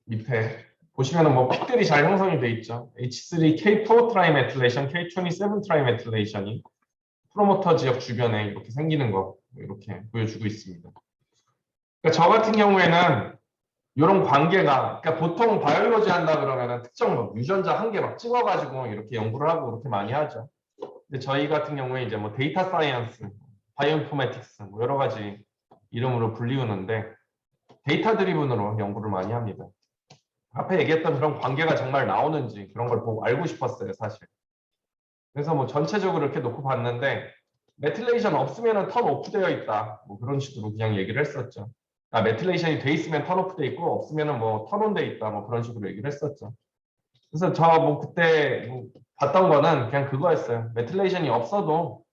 밑에 보시면은 뭐 픽들이 잘 형성이 돼 있죠. H3K4 트라이메틸레이션, K27 트라이메틸레이션이 프로모터 지역 주변에 이렇게 생기는 거 이렇게 보여주고 있습니다. 그러니까 저 같은 경우에는 이런 관계가 그러니까 보통 바이올로지 한다 그러면은 특정 뭐 유전자 한 개 막 찍어가지고 이렇게 연구를 하고 그렇게 많이 하죠. 근데 저희 같은 경우에 이제 뭐 데이터 사이언스, 바이오인포메틱스 뭐 여러 가지 이름으로 불리우는데 데이터 드리븐으로 연구를 많이 합니다. 앞에 얘기했던 그런 관계가 정말 나오는지 그런 걸 보고 알고 싶었어요, 사실. 그래서 뭐 전체적으로 이렇게 놓고 봤는데 메틸레이션 없으면은 턴 오프 되어 있다. 뭐 그런 식으로 그냥 얘기를 했었죠. 아, 메틸레이션이 돼 있으면 턴 오프 돼 있고 없으면은 뭐 턴 온 돼 있다. 뭐 그런 식으로 얘기를 했었죠. 그래서 저 뭐 그때 뭐 봤던 거는 그냥 그거였어요. 메틸레이션이 없어도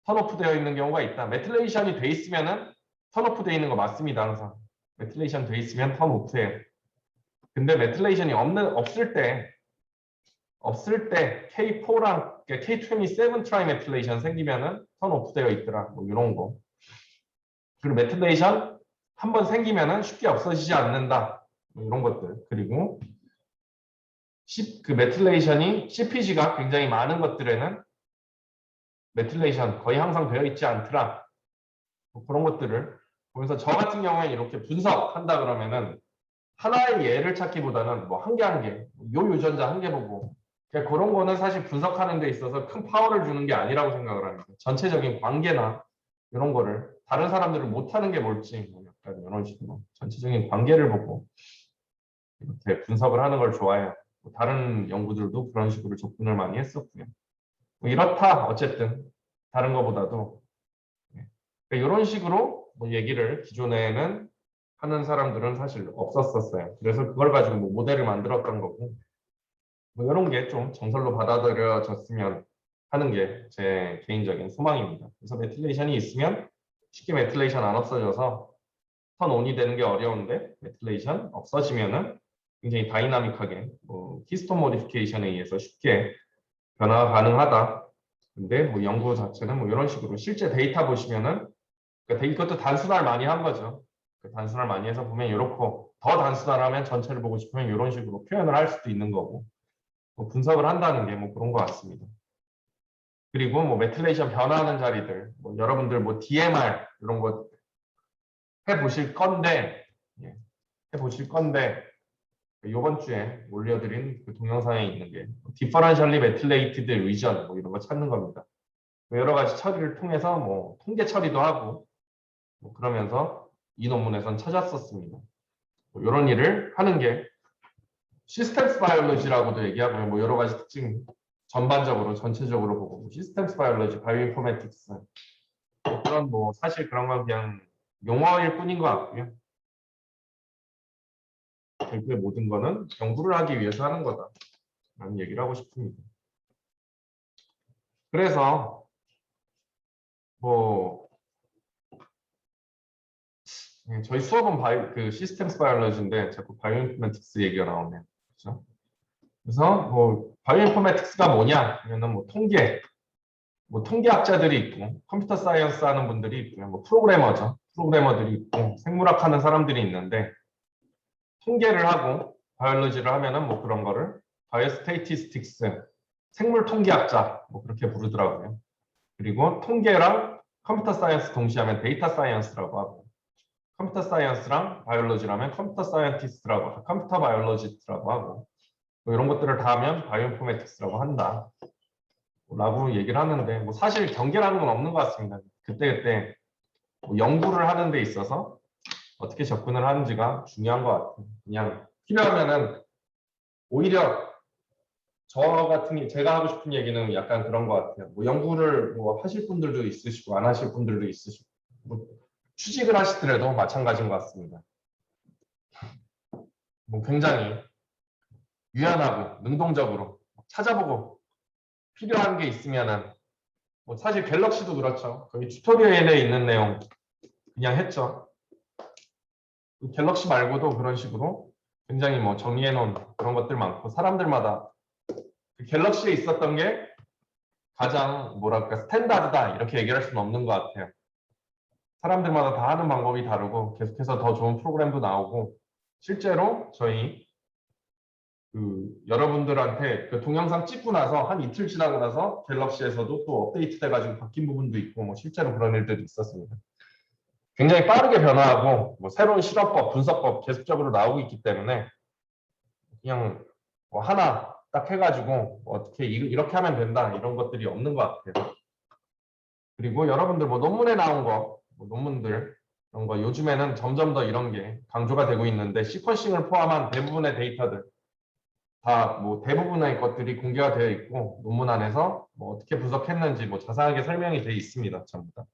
턴 오프 되어 있는 경우가 있다. 메틸레이션이 돼 있으면은 턴 오프 되어 있는 거 맞습니다. 항상. 메틸레이션 돼 있으면 턴 오프예요. 근데 메틸레이션이 없을 때 K4랑 K27 트라이메틸레이션 생기면은 턴 오프 되어 있더라. 뭐 이런 거. 그리고 메틸레이션 한번 생기면은 쉽게 없어지지 않는다. 뭐 이런 것들. 그리고 그 메틸레이션이 CPG가 굉장히 많은 것들에는 메틸레이션 거의 항상 되어 있지 않더라. 뭐 그런 것들을 보면서 저 같은 경우에 이렇게 분석한다 그러면은 하나의 예를 찾기보다는 뭐 한 개 한 개, 요 유전자 한 개 보고 그러니까 그런 거는 사실 분석하는 데 있어서 큰 파워를 주는 게 아니라고 생각을 합니다. 전체적인 관계나 이런 거를 다른 사람들은 못하는 게 뭘지 뭐 약간 이런 식으로 전체적인 관계를 보고 이렇게 분석을 하는 걸 좋아해요. 뭐 다른 연구들도 그런 식으로 접근을 많이 했었고요. 뭐 이렇다 어쨌든 다른 거보다도 그러니까 이런 식으로 뭐 얘기를 기존에는 하는 사람들은 사실 없었었어요. 그래서 그걸 가지고 뭐 모델을 만들었던 거고 뭐 이런 게 좀 정설로 받아들여졌으면 하는 게 제 개인적인 소망입니다. 그래서 메틸레이션이 있으면 쉽게 메틸레이션 안 없어져서 턴 온이 되는 게 어려운데 메틸레이션 없어지면은 굉장히 다이나믹하게 뭐 히스톤 모디피케이션에 의해서 쉽게 변화가 가능하다. 근데 뭐 연구 자체는 뭐 이런 식으로 실제 데이터 보시면은 이것도 단순화를 많이 한 거죠. 단순화를 많이 해서 보면 이렇고 더 단순화를 하면 전체를 보고 싶으면 이런 식으로 표현을 할 수도 있는 거고 뭐 분석을 한다는 게 뭐 그런 것 같습니다. 그리고 뭐 메틸레이션 변화하는 자리들 뭐 여러분들 뭐 DMR 이런 거 해보실 건데 해보실 건데 이번 주에 올려드린 그 동영상에 있는 게 differentially methylated region 뭐 이런 거 찾는 겁니다. 여러 가지 처리를 통해서 뭐 통계 처리도 하고 뭐 그러면서 이 논문에선 찾았었습니다. 뭐 이런 일을 하는 게 시스템스 바이올로지라고도 얘기하고요. 뭐 여러 가지 특징 전반적으로 전체적으로 보고 뭐 시스템스 바이올로지, 바이오인포메틱스 뭐 그런 뭐 사실 그런 건 그냥 용어일 뿐인 것 같고요. 결국에 모든 거는 연구를 하기 위해서 하는 거다라는 얘기를 하고 싶습니다. 그래서 뭐 저희 수업은 그 시스템스 바이올로지인데 자꾸 바이오인포메틱스 얘기가 나오네요. 그렇죠? 그래서 뭐 바이오인포메틱스가 뭐냐? 그러면 뭐 뭐 통계학자들이 있고 컴퓨터 사이언스 하는 분들이 있고요. 뭐 프로그래머죠. 프로그래머들이 있고 생물학 하는 사람들이 있는데 통계를 하고 바이올로지를 하면은 뭐 그런 거를 바이오스테이티스틱스 생물 통계학자 뭐 그렇게 부르더라고요. 그리고 통계랑 컴퓨터 사이언스 동시하면 데이터 사이언스라고 하고 컴퓨터 사이언스랑 바이올로지라면 컴퓨터 사이언티스트라고 컴퓨터 바이올로지스트라고 하고 뭐 이런 것들을 다 하면 바이오인포메틱스라고 한다. 라고 얘기를 하는데 뭐 사실 경계라는 건 없는 것 같습니다. 그때그때 뭐 연구를 하는 데 있어서 어떻게 접근을 하는지가 중요한 것 같아요. 그냥 필요하면은 오히려 저 같은 제가 하고 싶은 얘기는 약간 그런 것 같아요. 뭐 연구를 뭐 하실 분들도 있으시고 안 하실 분들도 있으시고 뭐 취직을 하시더라도 마찬가지인 것 같습니다. 뭐 굉장히 유연하고 능동적으로 찾아보고 필요한 게 있으면은 뭐 사실 갤럭시도 그렇죠. 거기 튜토리얼에 있는 내용 그냥 했죠. 갤럭시 말고도 그런 식으로 굉장히 뭐 정리해 놓은 그런 것들 많고 사람들마다 그 갤럭시에 있었던 게 가장 뭐랄까 스탠다드다 이렇게 얘기할 수는 없는 것 같아요. 사람들마다 다 하는 방법이 다르고 계속해서 더 좋은 프로그램도 나오고 실제로 저희 그 여러분들한테 그 동영상 찍고 나서 한 이틀 지나고 나서 갤럭시에서도 또 업데이트 돼가지고 바뀐 부분도 있고 뭐 실제로 그런 일들도 있었습니다. 굉장히 빠르게 변화하고 뭐 새로운 실험법, 분석법 계속적으로 나오고 있기 때문에 그냥 뭐 하나 딱 해가지고 뭐 어떻게 이렇게 하면 된다 이런 것들이 없는 것 같아요. 그리고 여러분들 뭐 논문에 나온 거, 뭐 논문들 이런 거 요즘에는 점점 더 이런 게 강조가 되고 있는데 시퀀싱을 포함한 대부분의 데이터들 다 뭐 대부분의 것들이 공개가 되어 있고 논문 안에서 뭐 어떻게 분석했는지 뭐 자세하게 설명이 되어 있습니다. 전부 다.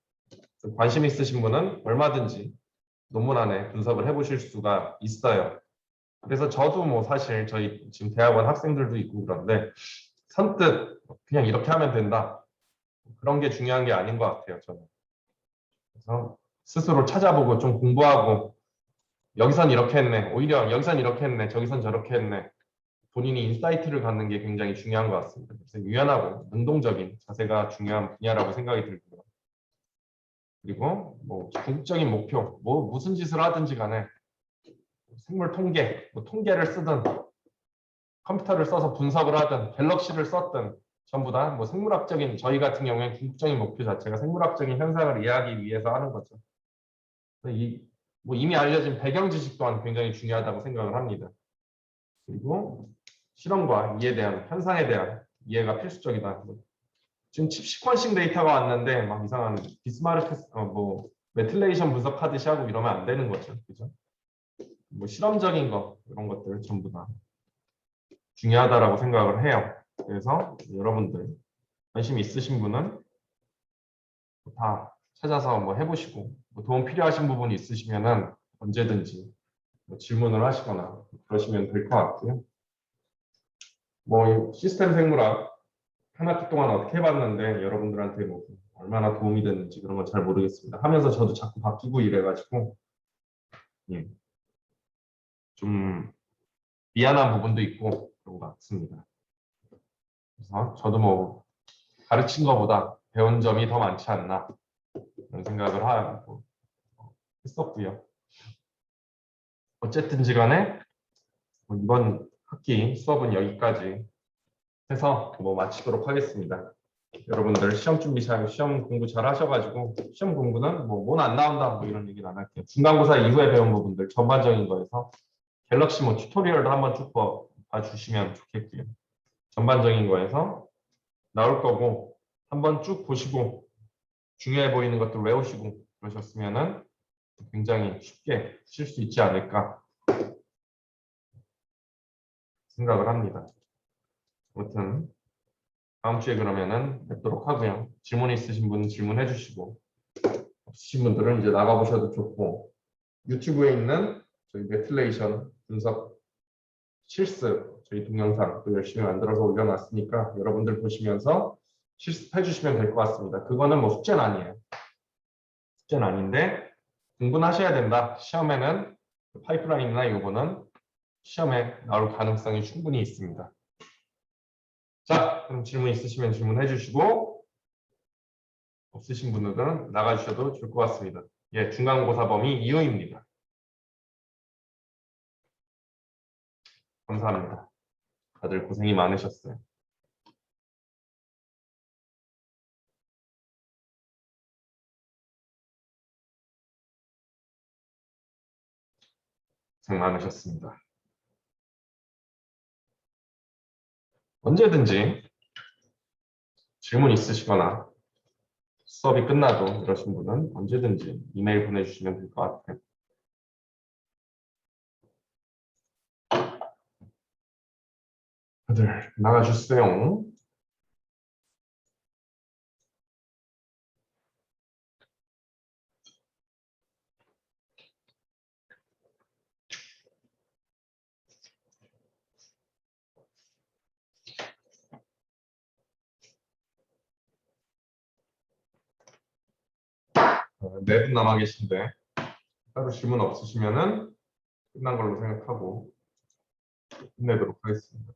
관심 있으신 분은 얼마든지 논문 안에 분석을 해보실 수가 있어요. 그래서 저도 뭐 사실 저희 지금 대학원 학생들도 있고 그런데 선뜻 그냥 이렇게 하면 된다. 그런 게 중요한 게 아닌 것 같아요. 저는. 그래서 스스로 찾아보고 좀 공부하고 여기선 이렇게 했네. 오히려 여기선 이렇게 했네. 저기선 저렇게 했네. 본인이 인사이트를 갖는 게 굉장히 중요한 것 같습니다. 그래서 유연하고 능동적인 자세가 중요한 분야라고 생각이 들고요. 그리고 뭐 궁극적인 목표, 뭐 무슨 짓을 하든지 간에 생물 통계, 뭐 통계를 쓰든 컴퓨터를 써서 분석을 하든 갤럭시를 썼든 전부 다 뭐 생물학적인 저희 같은 경우에 궁극적인 목표 자체가 생물학적인 현상을 이해하기 위해서 하는 거죠. 뭐 이미 알려진 배경 지식 또한 굉장히 중요하다고 생각을 합니다. 그리고 실험과 이에 대한 현상에 대한 이해가 필수적이다. 지금 칩 시퀀싱 데이터가 왔는데 막 이상한 비스마르크 뭐 메틸레이션 분석하듯이 하고 이러면 안 되는 거죠. 그죠? 뭐 실험적인 거 이런 것들 전부 다 중요하다라고 생각을 해요. 그래서 여러분들 관심 있으신 분은 다 찾아서 뭐 해보시고 뭐 도움 필요하신 부분이 있으시면은 언제든지 뭐 질문을 하시거나 그러시면 될 것 같고요. 뭐 시스템 생물학 한 학기 동안 어떻게 해봤는데 여러분들한테 뭐 얼마나 도움이 됐는지 그런 건 잘 모르겠습니다. 하면서 저도 자꾸 바뀌고 이래가지고 예, 좀 미안한 부분도 있고 그런 것 같습니다. 그래서 저도 뭐 가르친 것보다 배운 점이 더 많지 않나 그런 생각을 하고 했었고요. 어쨌든지 간에 이번 학기 수업은 여기까지 해서 뭐 마치도록 하겠습니다. 여러분들 시험 준비 잘, 시험 공부 잘 하셔가지고 시험 공부는 뭐 못 안 나온다 뭐 이런 얘기는 안 할게요. 중간고사 이후에 배운 부분들 전반적인 거에서 갤럭시 뭐 튜토리얼도 한번 쭉 봐주시면 좋겠고요. 전반적인 거에서 나올 거고 한번 쭉 보시고 중요해 보이는 것들 외우시고 그러셨으면은 굉장히 쉽게 칠 수 있지 않을까 생각을 합니다. 아무튼 다음 주에 그러면은 뵙도록 하고요. 질문 있으신 분 질문해 주시고 없으신 분들은 이제 나가보셔도 좋고 유튜브에 있는 저희 메틸레이션 분석 실습 저희 동영상 또 열심히 만들어서 올려놨으니까 여러분들 보시면서 실습해 주시면 될 것 같습니다. 그거는 뭐 숙제는 아니에요. 숙제는 아닌데 공부는 하셔야 된다. 시험에는 파이프라인이나 이거는 시험에 나올 가능성이 충분히 있습니다. 자, 그럼 질문 있으시면 질문해 주시고 없으신 분들은 나가주셔도 좋을 것 같습니다. 예, 중간고사 범위 이호입니다. 감사합니다. 다들 고생이 많으셨어요. 고생 많으셨습니다. 언제든지 질문 있으시거나 수업이 끝나도 이러신 분은 언제든지 이메일 보내주시면 될 것 같아요. 다들 나가주세요. 네 분 남아 계신데 따로 질문 없으시면은 끝난 걸로 생각하고 끝내도록 하겠습니다.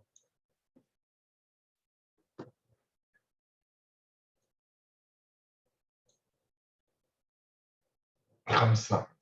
감사합니다.